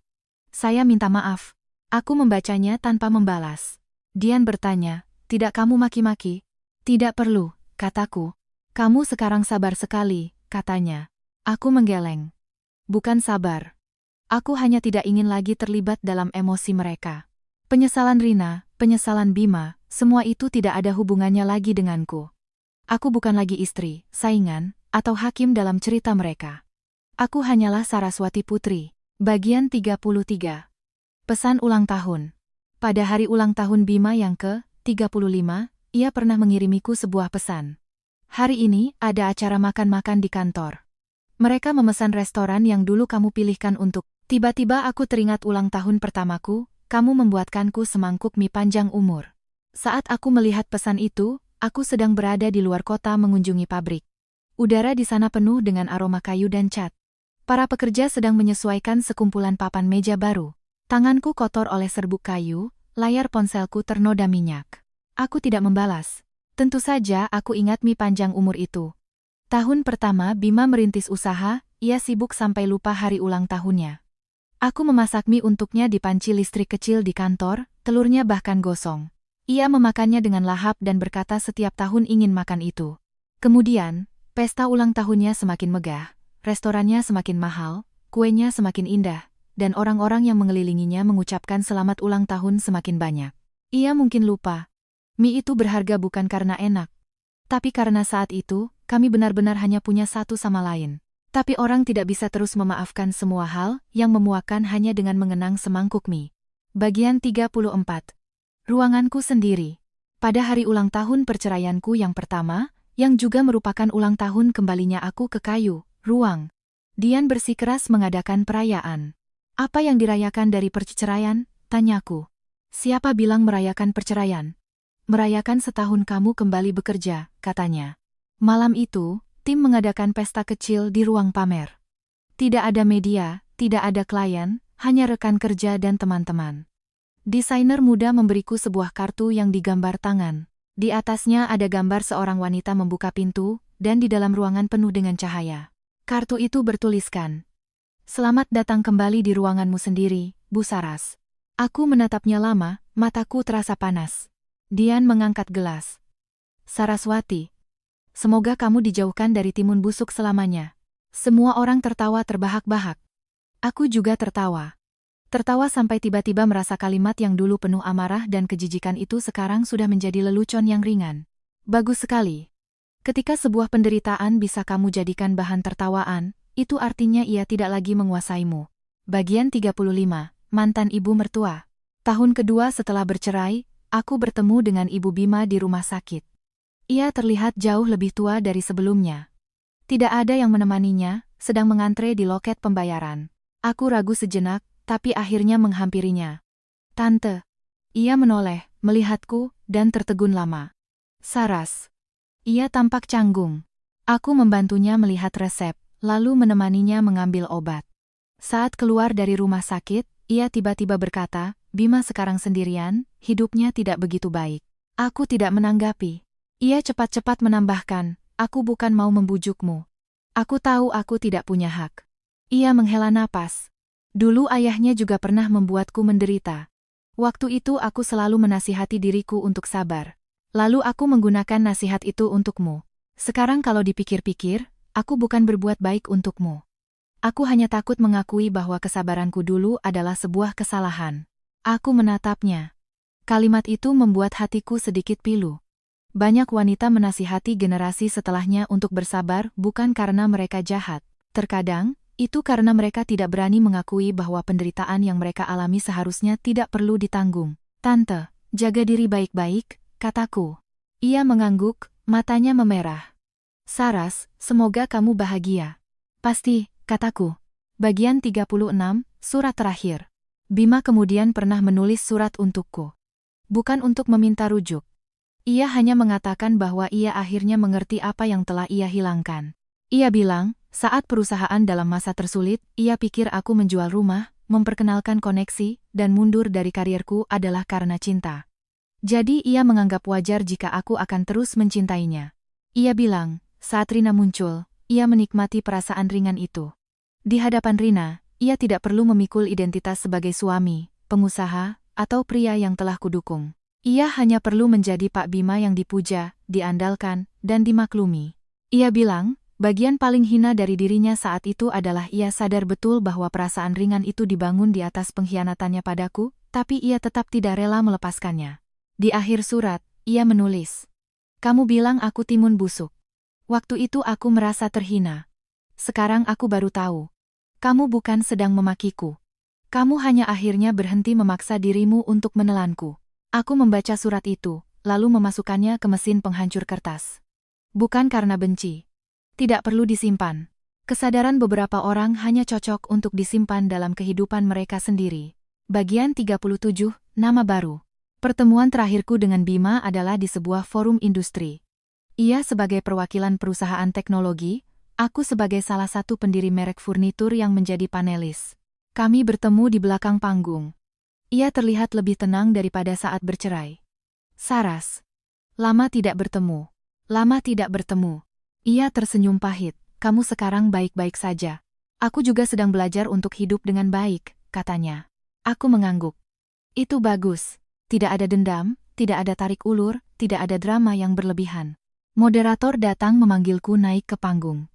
Saya minta maaf." Aku membacanya tanpa membalas. Dian bertanya, "Tidak kamu maki-maki?" "Tidak perlu," kataku. "Kamu sekarang sabar sekali," katanya. Aku menggeleng. "Bukan sabar. Aku hanya tidak ingin lagi terlibat dalam emosi mereka. Penyesalan Rina, penyesalan Bima, semua itu tidak ada hubungannya lagi denganku. Aku bukan lagi istri, saingan, atau hakim dalam cerita mereka. Aku hanyalah Saraswati Putri." Bagian 33. Pesan ulang tahun. Pada hari ulang tahun Bima yang ke-35, ia pernah mengirimiku sebuah pesan. "Hari ini ada acara makan-makan di kantor. Mereka memesan restoran yang dulu kamu pilihkan untuk." Tiba-tiba aku teringat ulang tahun pertamaku, kamu membuatkanku semangkuk mie panjang umur. Saat aku melihat pesan itu, aku sedang berada di luar kota mengunjungi pabrik. Udara di sana penuh dengan aroma kayu dan cat. Para pekerja sedang menyesuaikan sekumpulan papan meja baru. Tanganku kotor oleh serbuk kayu, layar ponselku ternoda minyak. Aku tidak membalas. Tentu saja aku ingat mie panjang umur itu. Tahun pertama Bima merintis usaha, ia sibuk sampai lupa hari ulang tahunnya. Aku memasak mie untuknya di panci listrik kecil di kantor, telurnya bahkan gosong. Ia memakannya dengan lahap dan berkata setiap tahun ingin makan itu. Kemudian, pesta ulang tahunnya semakin megah, restorannya semakin mahal, kuenya semakin indah, dan orang-orang yang mengelilinginya mengucapkan selamat ulang tahun semakin banyak. Ia mungkin lupa. Mie itu berharga bukan karena enak, tapi karena saat itu, kami benar-benar hanya punya satu sama lain. Tapi orang tidak bisa terus memaafkan semua hal yang memuakkan hanya dengan mengenang semangkuk mie. Bagian 34. Ruanganku sendiri. Pada hari ulang tahun perceraianku yang pertama, yang juga merupakan ulang tahun kembalinya aku ke kayu, ruang. Dian bersikeras mengadakan perayaan. Apa yang dirayakan dari perceraian? Tanyaku. Siapa bilang merayakan perceraian? Merayakan setahun kamu kembali bekerja, katanya. Malam itu, tim mengadakan pesta kecil di ruang pamer. Tidak ada media, tidak ada klien, hanya rekan kerja dan teman-teman. Desainer muda memberiku sebuah kartu yang digambar tangan. Di atasnya ada gambar seorang wanita membuka pintu, dan di dalam ruangan penuh dengan cahaya. Kartu itu bertuliskan, "Selamat datang kembali di ruanganmu sendiri, Bu Saras." Aku menatapnya lama, mataku terasa panas. Dian mengangkat gelas. "Saraswati, semoga kamu dijauhkan dari timun busuk selamanya." Semua orang tertawa terbahak-bahak. Aku juga tertawa. Tertawa sampai tiba-tiba merasa kalimat yang dulu penuh amarah dan kejijikan itu sekarang sudah menjadi lelucon yang ringan. Bagus sekali. Ketika sebuah penderitaan bisa kamu jadikan bahan tertawaan, itu artinya ia tidak lagi menguasaimu. Bagian 35, mantan ibu mertua. Tahun kedua setelah bercerai, aku bertemu dengan Ibu Bima di rumah sakit. Ia terlihat jauh lebih tua dari sebelumnya. Tidak ada yang menemaninya, sedang mengantre di loket pembayaran. Aku ragu sejenak, tapi akhirnya menghampirinya. "Tante." Ia menoleh, melihatku, dan tertegun lama. "Saras." Ia tampak canggung. Aku membantunya melihat resep, lalu menemaninya mengambil obat. Saat keluar dari rumah sakit, ia tiba-tiba berkata, "Bima sekarang sendirian, hidupnya tidak begitu baik." Aku tidak menanggapi. Ia cepat-cepat menambahkan, "Aku bukan mau membujukmu. Aku tahu aku tidak punya hak." Ia menghela napas. Dulu ayahnya juga pernah membuatku menderita. Waktu itu aku selalu menasihati diriku untuk sabar. Lalu aku menggunakan nasihat itu untukmu. Sekarang kalau dipikir-pikir, aku bukan berbuat baik untukmu. Aku hanya takut mengakui bahwa kesabaranku dulu adalah sebuah kesalahan. Aku menatapnya. Kalimat itu membuat hatiku sedikit pilu. Banyak wanita menasihati generasi setelahnya untuk bersabar bukan karena mereka jahat. Terkadang, itu karena mereka tidak berani mengakui bahwa penderitaan yang mereka alami seharusnya tidak perlu ditanggung. "Tante, jaga diri baik-baik," kataku. Ia mengangguk, matanya memerah. "Saras, semoga kamu bahagia." "Pasti," kataku. Bagian 36, surat terakhir. Bima kemudian pernah menulis surat untukku. Bukan untuk meminta rujuk. Ia hanya mengatakan bahwa ia akhirnya mengerti apa yang telah ia hilangkan. Ia bilang, saat perusahaan dalam masa tersulit, ia pikir aku menjual rumah, memperkenalkan koneksi, dan mundur dari karirku adalah karena cinta. Jadi ia menganggap wajar jika aku akan terus mencintainya. Ia bilang, saat Rina muncul, ia menikmati perasaan ringan itu. Di hadapan Rina, ia tidak perlu memikul identitas sebagai suami, pengusaha, atau pria yang telah kudukung. Ia hanya perlu menjadi Pak Bima yang dipuja, diandalkan, dan dimaklumi. Ia bilang, bagian paling hina dari dirinya saat itu adalah ia sadar betul bahwa perasaan ringan itu dibangun di atas pengkhianatannya padaku, tapi ia tetap tidak rela melepaskannya. Di akhir surat, ia menulis, "Kamu bilang aku timun busuk. Waktu itu aku merasa terhina. Sekarang aku baru tahu. Kamu bukan sedang memakiku. Kamu hanya akhirnya berhenti memaksa dirimu untuk menelanku." Aku membaca surat itu, lalu memasukkannya ke mesin penghancur kertas. Bukan karena benci. Tidak perlu disimpan. Kesadaran beberapa orang hanya cocok untuk disimpan dalam kehidupan mereka sendiri. Bagian 37, nama baru. Pertemuan terakhirku dengan Bima adalah di sebuah forum industri. Ia sebagai perwakilan perusahaan teknologi, aku sebagai salah satu pendiri merek furnitur yang menjadi panelis. Kami bertemu di belakang panggung. Ia terlihat lebih tenang daripada saat bercerai. "Saras, Lama tidak bertemu. Lama tidak bertemu. Ia tersenyum pahit. Kamu sekarang baik-baik saja. Aku juga sedang belajar untuk hidup dengan baik, katanya. Aku mengangguk. Itu bagus. Tidak ada dendam, tidak ada tarik ulur, tidak ada drama yang berlebihan. Moderator datang memanggilku naik ke panggung.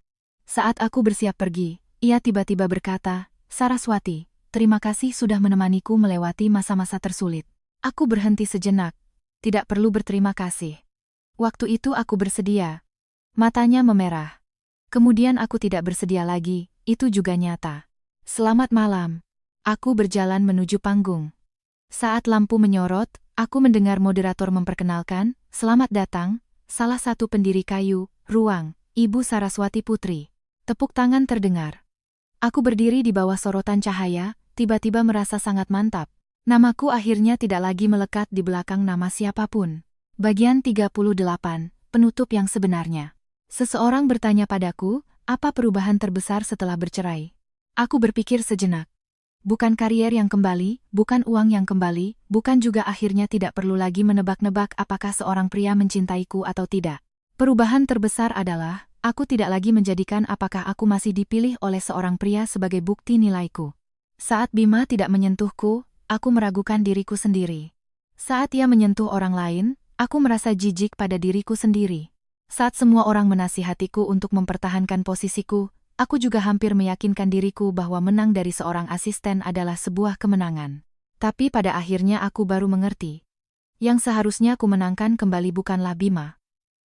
Saat aku bersiap pergi, ia tiba-tiba berkata, Saraswati, terima kasih sudah menemaniku melewati masa-masa tersulit. Aku berhenti sejenak. Tidak perlu berterima kasih. Waktu itu aku bersedia. Matanya memerah. Kemudian aku tidak bersedia lagi, itu juga nyata. Selamat malam. Aku berjalan menuju panggung. Saat lampu menyorot, aku mendengar moderator memperkenalkan, selamat datang, salah satu pendiri kayu, ruang, Ibu Saraswati Putri. Tepuk tangan terdengar. Aku berdiri di bawah sorotan cahaya, tiba-tiba merasa sangat mantap. Namaku akhirnya tidak lagi melekat di belakang nama siapapun. Bagian 38, penutup yang sebenarnya. Seseorang bertanya padaku, apa perubahan terbesar setelah bercerai? Aku berpikir sejenak. Bukan karier yang kembali, bukan uang yang kembali, bukan juga akhirnya tidak perlu lagi menebak-nebak apakah seorang pria mencintaiku atau tidak. Perubahan terbesar adalah, aku tidak lagi menjadikan apakah aku masih dipilih oleh seorang pria sebagai bukti nilaiku. Saat Bima tidak menyentuhku, aku meragukan diriku sendiri. Saat ia menyentuh orang lain, aku merasa jijik pada diriku sendiri. Saat semua orang menasihatiku untuk mempertahankan posisiku, aku juga hampir meyakinkan diriku bahwa menang dari seorang asisten adalah sebuah kemenangan. Tapi pada akhirnya aku baru mengerti. Yang seharusnya ku menangkan kembali bukanlah Bima,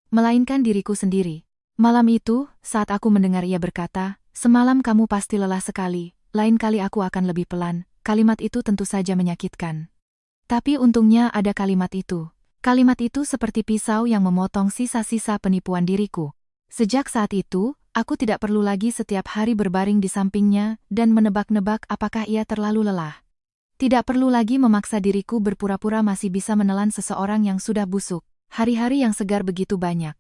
melainkan diriku sendiri. Malam itu, saat aku mendengar ia berkata, semalam kamu pasti lelah sekali, lain kali aku akan lebih pelan, kalimat itu tentu saja menyakitkan. Tapi untungnya ada kalimat itu. Kalimat itu seperti pisau yang memotong sisa-sisa penipuan diriku. Sejak saat itu, aku tidak perlu lagi setiap hari berbaring di sampingnya dan menebak-nebak apakah ia terlalu lelah. Tidak perlu lagi memaksa diriku berpura-pura masih bisa menelan seseorang yang sudah busuk. Hari-hari yang segar begitu banyak.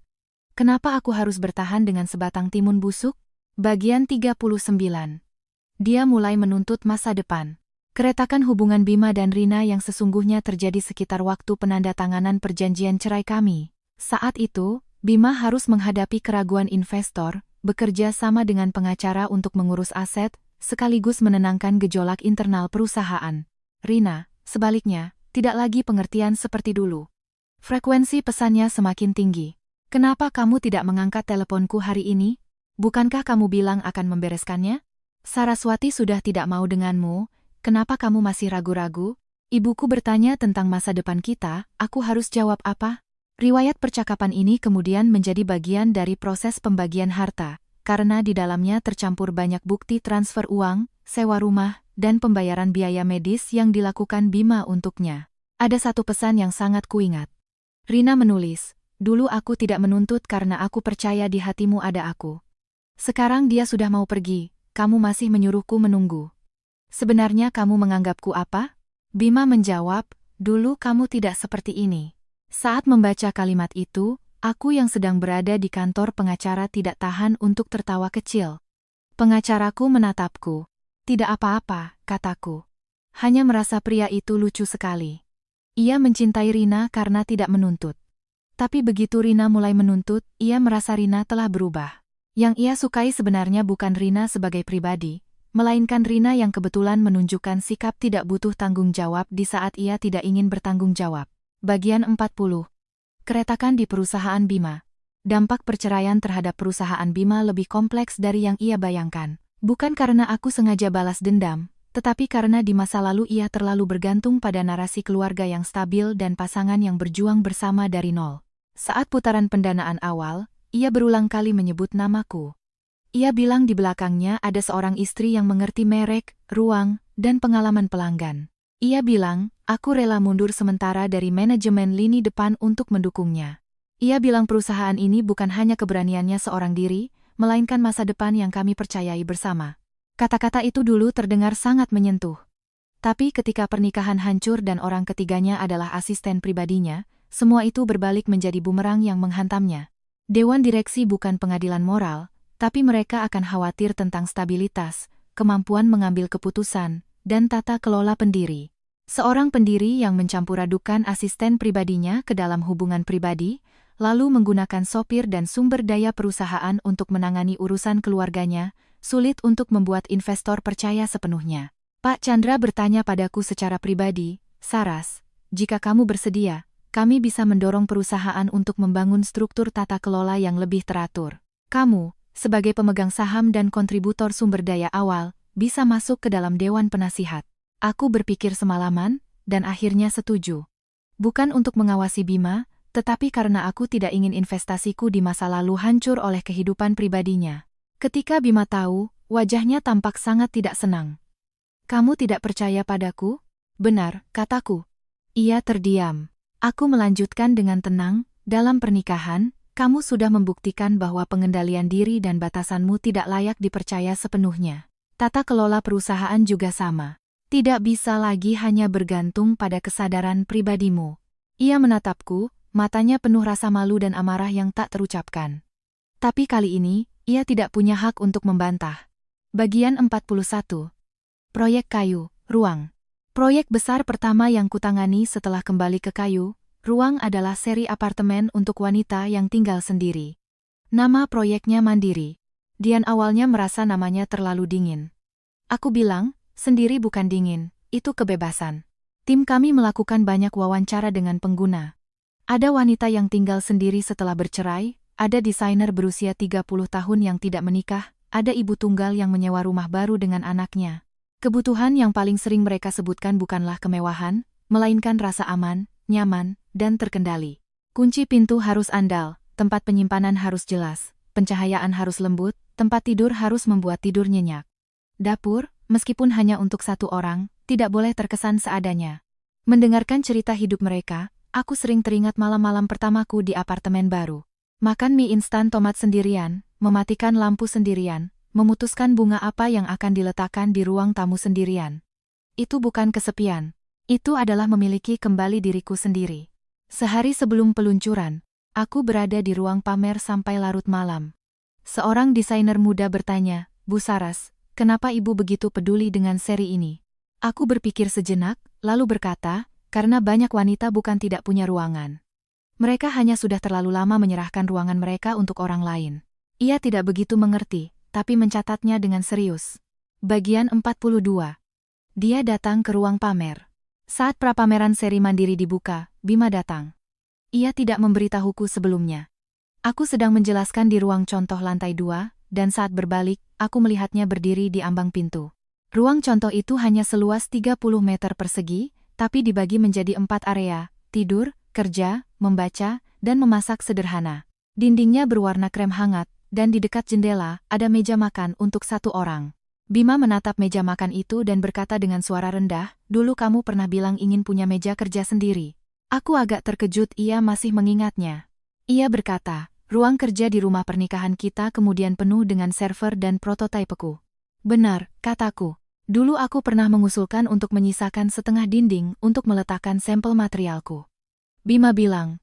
Kenapa aku harus bertahan dengan sebatang timun busuk? Bagian 39. Dia mulai menuntut masa depan. Keretakan hubungan Bima dan Rina yang sesungguhnya terjadi sekitar waktu penandatanganan perjanjian cerai kami. Saat itu, Bima harus menghadapi keraguan investor, bekerja sama dengan pengacara untuk mengurus aset, sekaligus menenangkan gejolak internal perusahaan. Rina, sebaliknya, tidak lagi pengertian seperti dulu. Frekuensi pesannya semakin tinggi. Kenapa kamu tidak mengangkat teleponku hari ini? Bukankah kamu bilang akan membereskannya? Saraswati sudah tidak mau denganmu. Kenapa kamu masih ragu-ragu? Ibuku bertanya tentang masa depan kita, aku harus jawab apa? Riwayat percakapan ini kemudian menjadi bagian dari proses pembagian harta, karena di dalamnya tercampur banyak bukti transfer uang, sewa rumah, dan pembayaran biaya medis yang dilakukan Bima untuknya. Ada satu pesan yang sangat kuingat. Rina menulis, dulu aku tidak menuntut karena aku percaya di hatimu ada aku. Sekarang dia sudah mau pergi, kamu masih menyuruhku menunggu. Sebenarnya kamu menganggapku apa? Bima menjawab, dulu kamu tidak seperti ini. Saat membaca kalimat itu, aku yang sedang berada di kantor pengacara tidak tahan untuk tertawa kecil. Pengacaraku menatapku. Tidak apa-apa, kataku. Hanya merasa pria itu lucu sekali. Ia mencintai Rina karena tidak menuntut. Tapi begitu Rina mulai menuntut, ia merasa Rina telah berubah. Yang ia sukai sebenarnya bukan Rina sebagai pribadi, melainkan Rina yang kebetulan menunjukkan sikap tidak butuh tanggung jawab di saat ia tidak ingin bertanggung jawab. Bagian 40. Keretakan di perusahaan Bima. Dampak perceraian terhadap perusahaan Bima lebih kompleks dari yang ia bayangkan. Bukan karena aku sengaja balas dendam, tetapi karena di masa lalu ia terlalu bergantung pada narasi keluarga yang stabil dan pasangan yang berjuang bersama dari nol. Saat putaran pendanaan awal, ia berulang kali menyebut namaku. Ia bilang di belakangnya ada seorang istri yang mengerti merek, ruang, dan pengalaman pelanggan. Ia bilang, aku rela mundur sementara dari manajemen lini depan untuk mendukungnya. Ia bilang perusahaan ini bukan hanya keberaniannya seorang diri, melainkan masa depan yang kami percayai bersama. Kata-kata itu dulu terdengar sangat menyentuh. Tapi ketika pernikahan hancur dan orang ketiganya adalah asisten pribadinya, semua itu berbalik menjadi bumerang yang menghantamnya. Dewan direksi bukan pengadilan moral, tapi mereka akan khawatir tentang stabilitas, kemampuan mengambil keputusan, dan tata kelola pendiri. Seorang pendiri yang mencampur-adukan asisten pribadinya ke dalam hubungan pribadi, lalu menggunakan sopir dan sumber daya perusahaan untuk menangani urusan keluarganya, sulit untuk membuat investor percaya sepenuhnya. Pak Chandra bertanya padaku secara pribadi, "Saras, jika kamu bersedia, kami bisa mendorong perusahaan untuk membangun struktur tata kelola yang lebih teratur. Kamu, sebagai pemegang saham dan kontributor sumber daya awal, bisa masuk ke dalam Dewan Penasihat." Aku berpikir semalaman, dan akhirnya setuju. Bukan untuk mengawasi Bima, tetapi karena aku tidak ingin investasiku di masa lalu hancur oleh kehidupan pribadinya. Ketika Bima tahu, wajahnya tampak sangat tidak senang. "Kamu tidak percaya padaku?" "Benar," kataku. Ia terdiam. Aku melanjutkan dengan tenang, "Dalam pernikahan, kamu sudah membuktikan bahwa pengendalian diri dan batasanmu tidak layak dipercaya sepenuhnya. Tata kelola perusahaan juga sama. Tidak bisa lagi hanya bergantung pada kesadaran pribadimu." Ia menatapku, matanya penuh rasa malu dan amarah yang tak terucapkan. Tapi kali ini, ia tidak punya hak untuk membantah. Bagian 41. Proyek kayu, ruang. Proyek besar pertama yang kutangani setelah kembali ke kayu, ruang adalah seri apartemen untuk wanita yang tinggal sendiri. Nama proyeknya Mandiri. Dian awalnya merasa namanya terlalu dingin. Aku bilang, "Sendiri bukan dingin, itu kebebasan." Tim kami melakukan banyak wawancara dengan pengguna. Ada wanita yang tinggal sendiri setelah bercerai, ada desainer berusia 30 tahun yang tidak menikah, ada ibu tunggal yang menyewa rumah baru dengan anaknya. Kebutuhan yang paling sering mereka sebutkan bukanlah kemewahan, melainkan rasa aman, nyaman, dan terkendali. Kunci pintu harus andal, tempat penyimpanan harus jelas, pencahayaan harus lembut, tempat tidur harus membuat tidur nyenyak. Dapur, meskipun hanya untuk satu orang, tidak boleh terkesan seadanya. Mendengarkan cerita hidup mereka, aku sering teringat malam-malam pertamaku di apartemen baru. Makan mie instan tomat sendirian, mematikan lampu sendirian, memutuskan bunga apa yang akan diletakkan di ruang tamu sendirian. Itu bukan kesepian. Itu adalah memiliki kembali diriku sendiri. Sehari sebelum peluncuran, aku berada di ruang pamer sampai larut malam. Seorang desainer muda bertanya, "Bu Saras, kenapa ibu begitu peduli dengan seri ini?" Aku berpikir sejenak, lalu berkata, "Karena banyak wanita bukan tidak punya ruangan. Mereka hanya sudah terlalu lama menyerahkan ruangan mereka untuk orang lain." Ia tidak begitu mengerti, tapi mencatatnya dengan serius. Bagian 42. Dia datang ke ruang pamer. Saat prapameran seri Mandiri dibuka, Bima datang. Ia tidak memberitahuku sebelumnya. Aku sedang menjelaskan di ruang contoh lantai 2, dan saat berbalik, aku melihatnya berdiri di ambang pintu. Ruang contoh itu hanya seluas 30 meter persegi, tapi dibagi menjadi 4 area, tidur, kerja, membaca, dan memasak sederhana. Dindingnya berwarna krem hangat, dan di dekat jendela ada meja makan untuk satu orang. Bima menatap meja makan itu dan berkata dengan suara rendah, "Dulu kamu pernah bilang ingin punya meja kerja sendiri." Aku agak terkejut ia masih mengingatnya. Ia berkata, "Ruang kerja di rumah pernikahan kita kemudian penuh dengan server dan prototipeku." "Benar," kataku. "Dulu aku pernah mengusulkan untuk menyisakan setengah dinding untuk meletakkan sampel materialku." Bima bilang,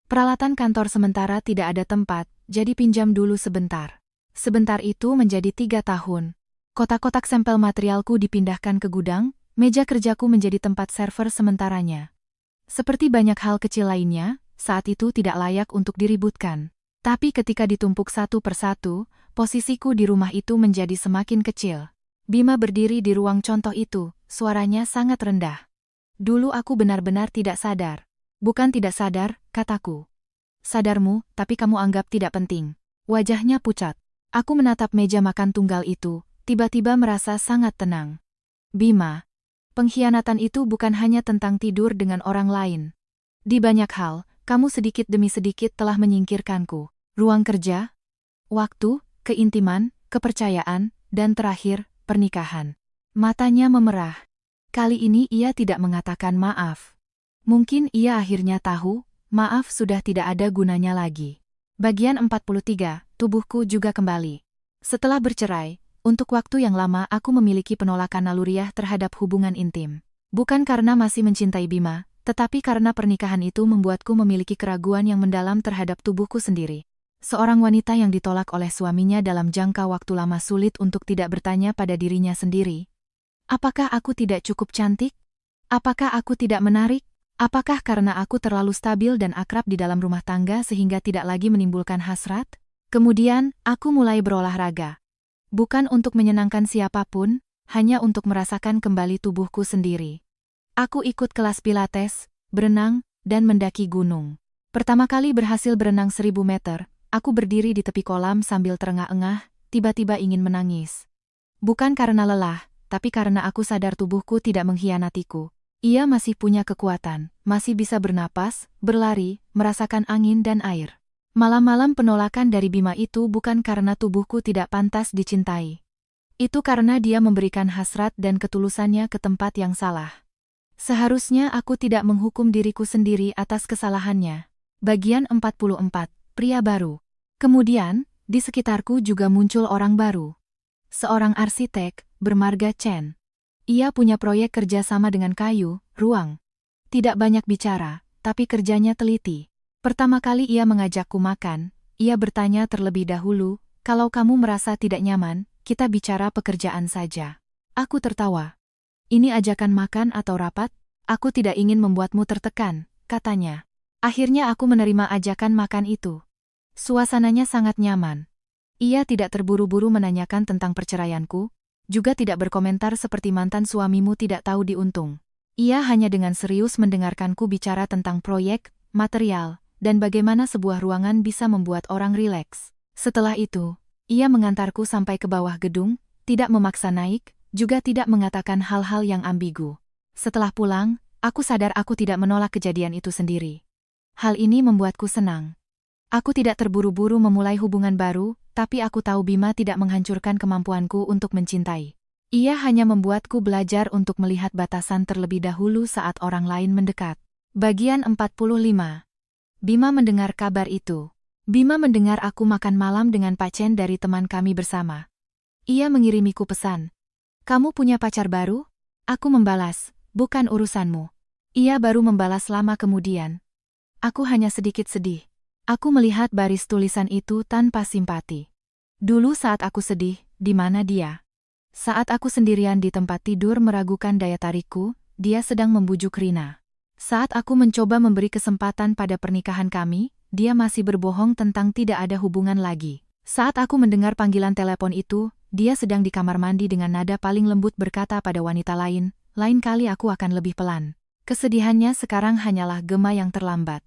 "Peralatan kantor sementara tidak ada tempat, jadi pinjam dulu sebentar." Sebentar itu menjadi 3 tahun. Kotak-kotak sampel materialku dipindahkan ke gudang, meja kerjaku menjadi tempat server sementaranya. Seperti banyak hal kecil lainnya, saat itu tidak layak untuk diributkan. Tapi ketika ditumpuk satu persatu, posisiku di rumah itu menjadi semakin kecil. Bima berdiri di ruang contoh itu, suaranya sangat rendah. "Dulu aku benar-benar tidak sadar." "Bukan tidak sadar," kataku. "Sadarmu, tapi kamu anggap tidak penting." Wajahnya pucat. Aku menatap meja makan tunggal itu, tiba-tiba merasa sangat tenang. "Bima, pengkhianatan itu bukan hanya tentang tidur dengan orang lain. Di banyak hal, kamu sedikit demi sedikit telah menyingkirkanku. Ruang kerja, waktu, keintiman, kepercayaan, dan terakhir, pernikahan." Matanya memerah. Kali ini ia tidak mengatakan maaf. Mungkin ia akhirnya tahu, maaf sudah tidak ada gunanya lagi. Bagian 43, tubuhku juga kembali. Setelah bercerai, untuk waktu yang lama aku memiliki penolakan naluriah terhadap hubungan intim. Bukan karena masih mencintai Bima, tetapi karena pernikahan itu membuatku memiliki keraguan yang mendalam terhadap tubuhku sendiri. Seorang wanita yang ditolak oleh suaminya dalam jangka waktu lama sulit untuk tidak bertanya pada dirinya sendiri, apakah aku tidak cukup cantik? Apakah aku tidak menarik? Apakah karena aku terlalu stabil dan akrab di dalam rumah tangga sehingga tidak lagi menimbulkan hasrat? Kemudian, aku mulai berolahraga. Bukan untuk menyenangkan siapapun, hanya untuk merasakan kembali tubuhku sendiri. Aku ikut kelas pilates, berenang, dan mendaki gunung. Pertama kali berhasil berenang 1000 meter, aku berdiri di tepi kolam sambil terengah-engah, tiba-tiba ingin menangis. Bukan karena lelah, tapi karena aku sadar tubuhku tidak mengkhianatiku. Ia masih punya kekuatan, masih bisa bernapas, berlari, merasakan angin dan air. Malam-malam penolakan dari Bima itu bukan karena tubuhku tidak pantas dicintai. Itu karena dia memberikan hasrat dan ketulusannya ke tempat yang salah. Seharusnya aku tidak menghukum diriku sendiri atas kesalahannya. Bagian 44, pria baru. Kemudian, di sekitarku juga muncul orang baru. Seorang arsitek, bermarga Chen. Ia punya proyek kerja sama dengan kayu, ruang. Tidak banyak bicara, tapi kerjanya teliti. Pertama kali ia mengajakku makan, ia bertanya terlebih dahulu, kalau kamu merasa tidak nyaman, kita bicara pekerjaan saja. Aku tertawa. Ini ajakan makan atau rapat? Aku tidak ingin membuatmu tertekan, katanya. Akhirnya aku menerima ajakan makan itu. Suasananya sangat nyaman. Ia tidak terburu-buru menanyakan tentang perceraianku, juga tidak berkomentar seperti mantan suamimu tidak tahu diuntung. Ia hanya dengan serius mendengarkanku bicara tentang proyek, material, dan bagaimana sebuah ruangan bisa membuat orang rileks. Setelah itu, ia mengantarku sampai ke bawah gedung, tidak memaksa naik, juga tidak mengatakan hal-hal yang ambigu. Setelah pulang, aku sadar aku tidak menolak kejadian itu sendiri. Hal ini membuatku senang. Aku tidak terburu-buru memulai hubungan baru, tapi aku tahu Bima tidak menghancurkan kemampuanku untuk mencintai. Ia hanya membuatku belajar untuk melihat batasan terlebih dahulu saat orang lain mendekat. Bagian 45. Bima mendengar kabar itu. Bima mendengar aku makan malam dengan Pak Chen dari teman kami bersama. Ia mengirimiku pesan. Kamu punya pacar baru? Aku membalas, bukan urusanmu. Ia baru membalas lama kemudian. Aku hanya sedikit sedih. Aku melihat baris tulisan itu tanpa simpati. Dulu saat aku sedih, di mana dia? Saat aku sendirian di tempat tidur meragukan daya tarikku, dia sedang membujuk Rina. Saat aku mencoba memberi kesempatan pada pernikahan kami, dia masih berbohong tentang tidak ada hubungan lagi. Saat aku mendengar panggilan telepon itu, dia sedang di kamar mandi dengan nada paling lembut berkata pada wanita lain, lain kali aku akan lebih pelan. Kesedihannya sekarang hanyalah gema yang terlambat.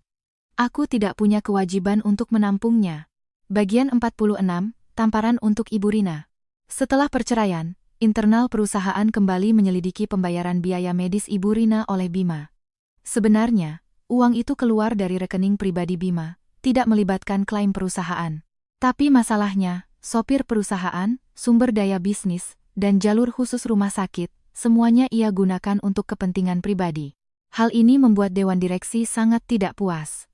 Aku tidak punya kewajiban untuk menampungnya. Bagian 46, tamparan untuk Ibu Rina. Setelah perceraian, internal perusahaan kembali menyelidiki pembayaran biaya medis Ibu Rina oleh Bima. Sebenarnya, uang itu keluar dari rekening pribadi Bima, tidak melibatkan klaim perusahaan. Tapi masalahnya, sopir perusahaan, sumber daya bisnis, dan jalur khusus rumah sakit, semuanya ia gunakan untuk kepentingan pribadi. Hal ini membuat Dewan Direksi sangat tidak puas.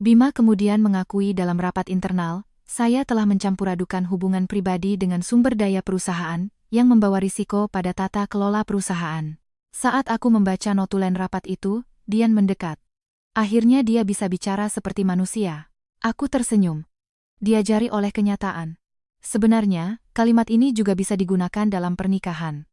Bima kemudian mengakui dalam rapat internal, saya telah mencampuradukan hubungan pribadi dengan sumber daya perusahaan, yang membawa risiko pada tata kelola perusahaan. Saat aku membaca notulen rapat itu, Dian mendekat. Akhirnya dia bisa bicara seperti manusia. Aku tersenyum. Diajari oleh kenyataan. Sebenarnya, kalimat ini juga bisa digunakan dalam pernikahan.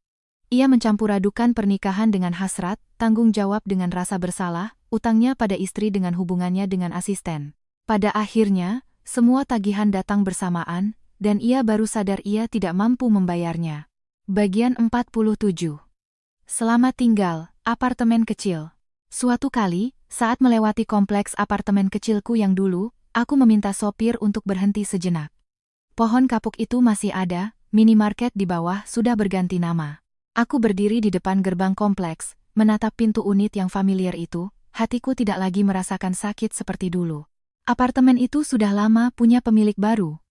Ia mencampuradukan pernikahan dengan hasrat, tanggung jawab dengan rasa bersalah, utangnya pada istri dengan hubungannya dengan asisten. Pada akhirnya, semua tagihan datang bersamaan, dan ia baru sadar ia tidak mampu membayarnya. Bagian 47. Selamat tinggal, apartemen kecil. Suatu kali, saat melewati kompleks apartemen kecilku yang dulu, aku meminta sopir untuk berhenti sejenak. Pohon kapuk itu masih ada, minimarket di bawah sudah berganti nama. Aku berdiri di depan gerbang kompleks, menatap pintu unit yang familiar itu, hatiku tidak lagi merasakan sakit seperti dulu. Apartemen itu sudah lama punya pemilik baru.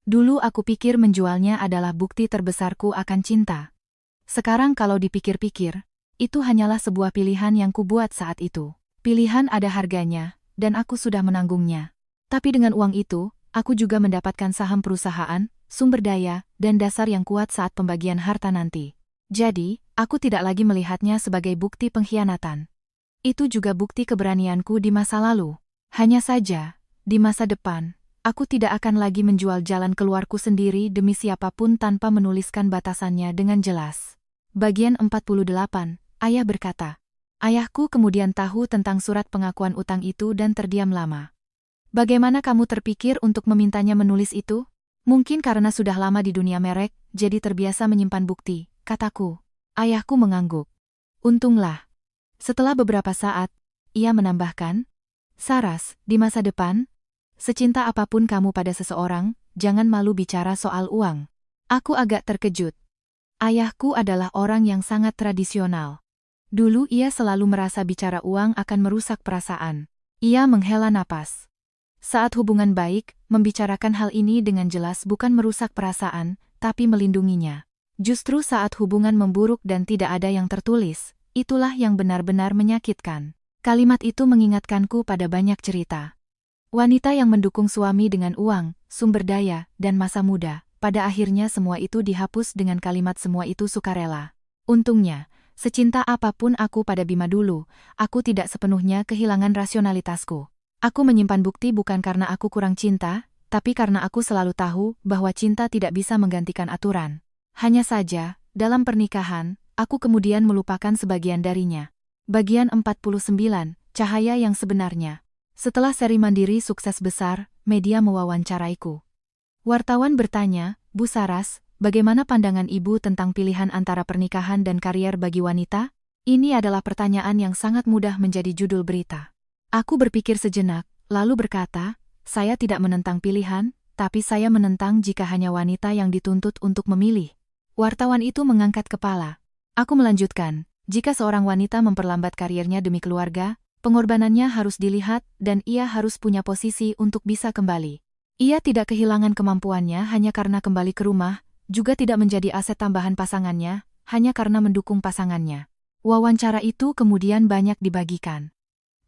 Dulu aku pikir menjualnya adalah bukti terbesarku akan cinta. Sekarang kalau dipikir-pikir, itu hanyalah sebuah pilihan yang kubuat saat itu. Pilihan ada harganya, dan aku sudah menanggungnya. Tapi dengan uang itu, aku juga mendapatkan saham perusahaan, sumber daya, dan dasar yang kuat saat pembagian harta nanti. Jadi, aku tidak lagi melihatnya sebagai bukti pengkhianatan. Itu juga bukti keberanianku di masa lalu. Hanya saja, di masa depan, aku tidak akan lagi menjual jalan keluarku sendiri demi siapapun tanpa menuliskan batasannya dengan jelas. Bagian 48, Ayah berkata. Ayahku kemudian tahu tentang surat pengakuan utang itu dan terdiam lama. Bagaimana kamu terpikir untuk memintanya menulis itu? Mungkin karena sudah lama di dunia merek, jadi terbiasa menyimpan bukti, kataku. Ayahku mengangguk. Untunglah. Setelah beberapa saat, ia menambahkan, Saras, di masa depan, secinta apapun kamu pada seseorang, jangan malu bicara soal uang. Aku agak terkejut. Ayahku adalah orang yang sangat tradisional. Dulu ia selalu merasa bicara uang akan merusak perasaan. Ia menghela napas. Saat hubungan baik, membicarakan hal ini dengan jelas bukan merusak perasaan, tapi melindunginya. Justru saat hubungan memburuk dan tidak ada yang tertulis, itulah yang benar-benar menyakitkan. Kalimat itu mengingatkanku pada banyak cerita. Wanita yang mendukung suami dengan uang, sumber daya, dan masa muda, pada akhirnya semua itu dihapus dengan kalimat semua itu sukarela. Untungnya, secinta apapun aku pada Bima dulu, aku tidak sepenuhnya kehilangan rasionalitasku. Aku menyimpan bukti bukan karena aku kurang cinta, tapi karena aku selalu tahu bahwa cinta tidak bisa menggantikan aturan. Hanya saja, dalam pernikahan, aku kemudian melupakan sebagian darinya. Bagian 49, cahaya yang sebenarnya. Setelah seri Mandiri sukses besar, media mewawancaraiku. Wartawan bertanya, Bu Saras, bagaimana pandangan Ibu tentang pilihan antara pernikahan dan karier bagi wanita? Ini adalah pertanyaan yang sangat mudah menjadi judul berita. Aku berpikir sejenak, lalu berkata, saya tidak menentang pilihan, tapi saya menentang jika hanya wanita yang dituntut untuk memilih. Wartawan itu mengangkat kepala. Aku melanjutkan, jika seorang wanita memperlambat karirnya demi keluarga, pengorbanannya harus dilihat dan ia harus punya posisi untuk bisa kembali. Ia tidak kehilangan kemampuannya hanya karena kembali ke rumah, juga tidak menjadi aset tambahan pasangannya, hanya karena mendukung pasangannya. Wawancara itu kemudian banyak dibagikan.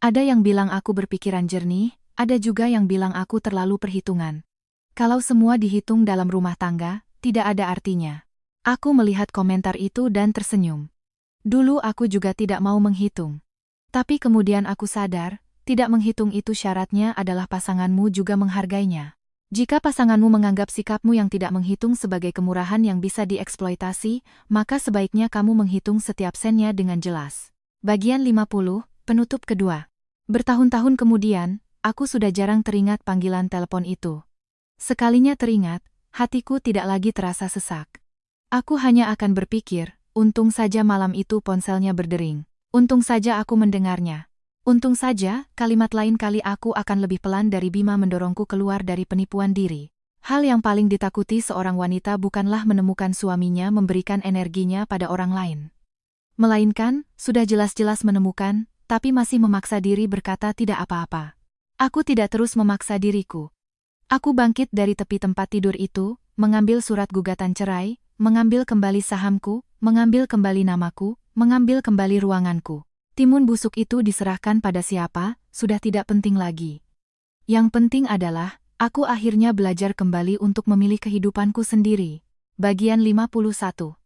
Ada yang bilang aku berpikiran jernih, ada juga yang bilang aku terlalu perhitungan. Kalau semua dihitung dalam rumah tangga, tidak ada artinya. Aku melihat komentar itu dan tersenyum. Dulu aku juga tidak mau menghitung. Tapi kemudian aku sadar, tidak menghitung itu syaratnya adalah pasanganmu juga menghargainya. Jika pasanganmu menganggap sikapmu yang tidak menghitung sebagai kemurahan yang bisa dieksploitasi, maka sebaiknya kamu menghitung setiap sennya dengan jelas. Bagian 50, penutup kedua. Bertahun-tahun kemudian, aku sudah jarang teringat panggilan telepon itu. Sekalinya teringat, hatiku tidak lagi terasa sesak. Aku hanya akan berpikir, untung saja malam itu ponselnya berdering. Untung saja aku mendengarnya. Untung saja, kalimat lain kali aku akan lebih pelan dari Bima mendorongku keluar dari penipuan diri. Hal yang paling ditakuti seorang wanita bukanlah menemukan suaminya memberikan energinya pada orang lain. Melainkan, sudah jelas-jelas menemukan, tapi masih memaksa diri berkata tidak apa-apa. Aku tidak terus memaksa diriku. Aku bangkit dari tepi tempat tidur itu, mengambil surat gugatan cerai, mengambil kembali sahamku, mengambil kembali namaku, mengambil kembali ruanganku. Timun busuk itu diserahkan pada siapa, sudah tidak penting lagi. Yang penting adalah, aku akhirnya belajar kembali untuk memilih kehidupanku sendiri. Bagian 51.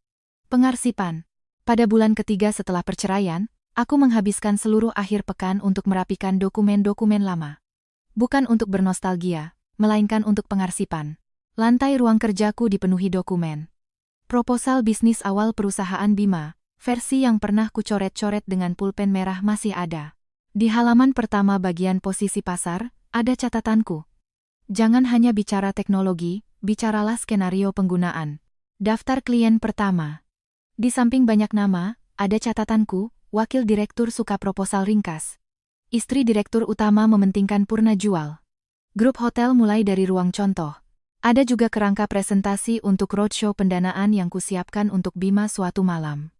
Pengarsipan. Pada bulan ketiga setelah perceraian, aku menghabiskan seluruh akhir pekan untuk merapikan dokumen-dokumen lama. Bukan untuk bernostalgia, melainkan untuk pengarsipan. Lantai ruang kerjaku dipenuhi dokumen. Proposal bisnis awal perusahaan Bima, versi yang pernah kucoret-coret dengan pulpen merah masih ada. Di halaman pertama bagian posisi pasar, ada catatanku. Jangan hanya bicara teknologi, bicaralah skenario penggunaan. Daftar klien pertama. Di samping banyak nama, ada catatanku, Wakil Direktur suka proposal ringkas. Istri Direktur Utama mementingkan purna jual. Grup hotel mulai dari ruang contoh. Ada juga kerangka presentasi untuk roadshow pendanaan yang kusiapkan untuk Bima suatu malam.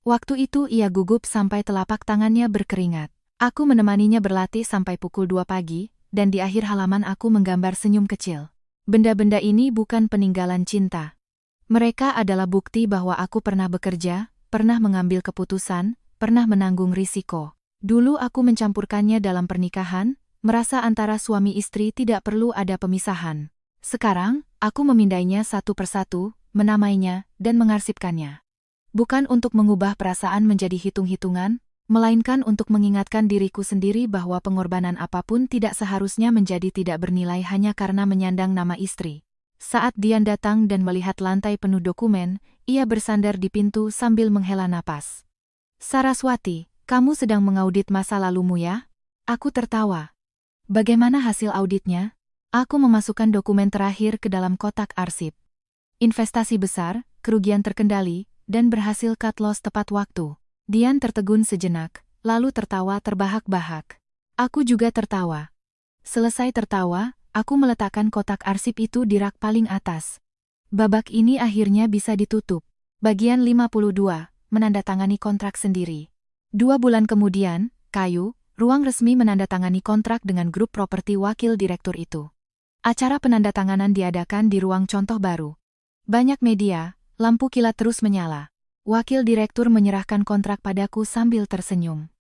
Waktu itu ia gugup sampai telapak tangannya berkeringat. Aku menemaninya berlatih sampai pukul 2 pagi, dan di akhir halaman aku menggambar senyum kecil. Benda-benda ini bukan peninggalan cinta. Mereka adalah bukti bahwa aku pernah bekerja, pernah mengambil keputusan, pernah menanggung risiko. Dulu aku mencampurkannya dalam pernikahan, merasa antara suami istri tidak perlu ada pemisahan. Sekarang, aku memindainya satu persatu, menamainya, dan mengarsipkannya. Bukan untuk mengubah perasaan menjadi hitung-hitungan, melainkan untuk mengingatkan diriku sendiri bahwa pengorbanan apapun tidak seharusnya menjadi tidak bernilai hanya karena menyandang nama istri. Saat Dian datang dan melihat lantai penuh dokumen, ia bersandar di pintu sambil menghela napas. Saraswati, Kamu sedang mengaudit masa lalumu ya? Aku tertawa. Bagaimana hasil auditnya? Aku memasukkan dokumen terakhir ke dalam kotak arsip. Investasi besar, kerugian terkendali, dan berhasil cut loss tepat waktu. Dian tertegun sejenak, lalu tertawa terbahak-bahak. Aku juga tertawa. Selesai tertawa, aku meletakkan kotak arsip itu di rak paling atas. Babak ini akhirnya bisa ditutup. Bagian 52, menandatangani kontrak sendiri. 2 bulan kemudian, Kayu, ruang resmi menandatangani kontrak dengan grup properti wakil direktur itu. Acara penandatanganan diadakan di ruang contoh baru. Banyak media, lampu kilat terus menyala. Wakil direktur menyerahkan kontrak padaku sambil tersenyum.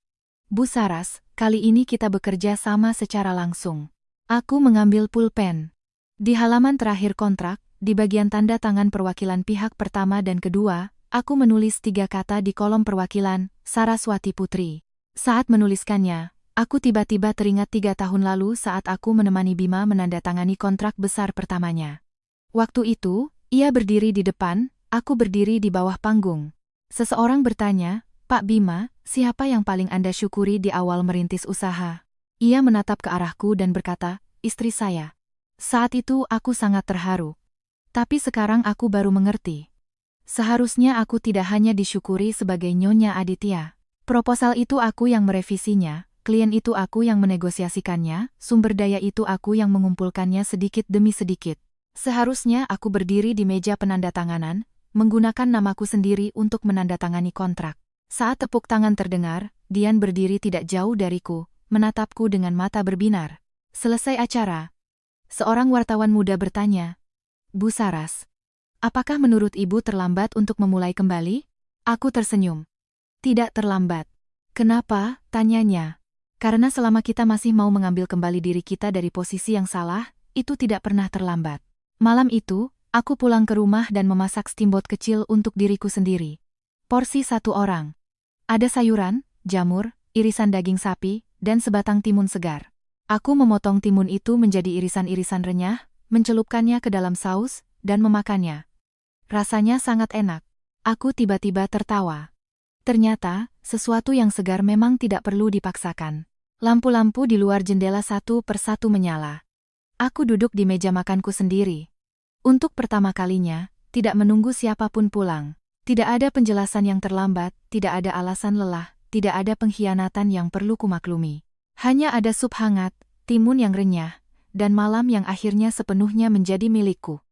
Bu Saras, kali ini kita bekerja sama secara langsung. Aku mengambil pulpen. Di halaman terakhir kontrak, di bagian tanda tangan perwakilan pihak pertama dan kedua, aku menulis 3 kata di kolom perwakilan, Saraswati Putri. Saat menuliskannya, aku tiba-tiba teringat 3 tahun lalu saat aku menemani Bima menandatangani kontrak besar pertamanya. Waktu itu, ia berdiri di depan, aku berdiri di bawah panggung. Seseorang bertanya, Pak Bima, siapa yang paling Anda syukuri di awal merintis usaha? Ia menatap ke arahku dan berkata, istri saya. Saat itu aku sangat terharu. Tapi sekarang aku baru mengerti. Seharusnya aku tidak hanya disyukuri sebagai Nyonya Aditya. Proposal itu aku yang merevisinya, klien itu aku yang menegosiasikannya, sumber daya itu aku yang mengumpulkannya sedikit demi sedikit. Seharusnya aku berdiri di meja penandatanganan, menggunakan namaku sendiri untuk menandatangani kontrak. Saat tepuk tangan terdengar, Dian berdiri tidak jauh dariku, menatapku dengan mata berbinar. Selesai acara, seorang wartawan muda bertanya, Bu Saras, apakah menurut Ibu terlambat untuk memulai kembali? Aku tersenyum. Tidak terlambat. Kenapa? Tanyanya. Karena selama kita masih mau mengambil kembali diri kita dari posisi yang salah, itu tidak pernah terlambat. Malam itu, aku pulang ke rumah dan memasak steamboat kecil untuk diriku sendiri. Porsi 1 orang. Ada sayuran, jamur, irisan daging sapi, dan sebatang timun segar. Aku memotong timun itu menjadi irisan-irisan renyah, mencelupkannya ke dalam saus, dan memakannya. Rasanya sangat enak. Aku tiba-tiba tertawa. Ternyata, sesuatu yang segar memang tidak perlu dipaksakan. Lampu-lampu di luar jendela satu persatu menyala. Aku duduk di meja makanku sendiri. Untuk pertama kalinya, tidak menunggu siapapun pulang. Tidak ada penjelasan yang terlambat, tidak ada alasan lelah, tidak ada pengkhianatan yang perlu kumaklumi. Hanya ada sup hangat, timun yang renyah, dan malam yang akhirnya sepenuhnya menjadi milikku.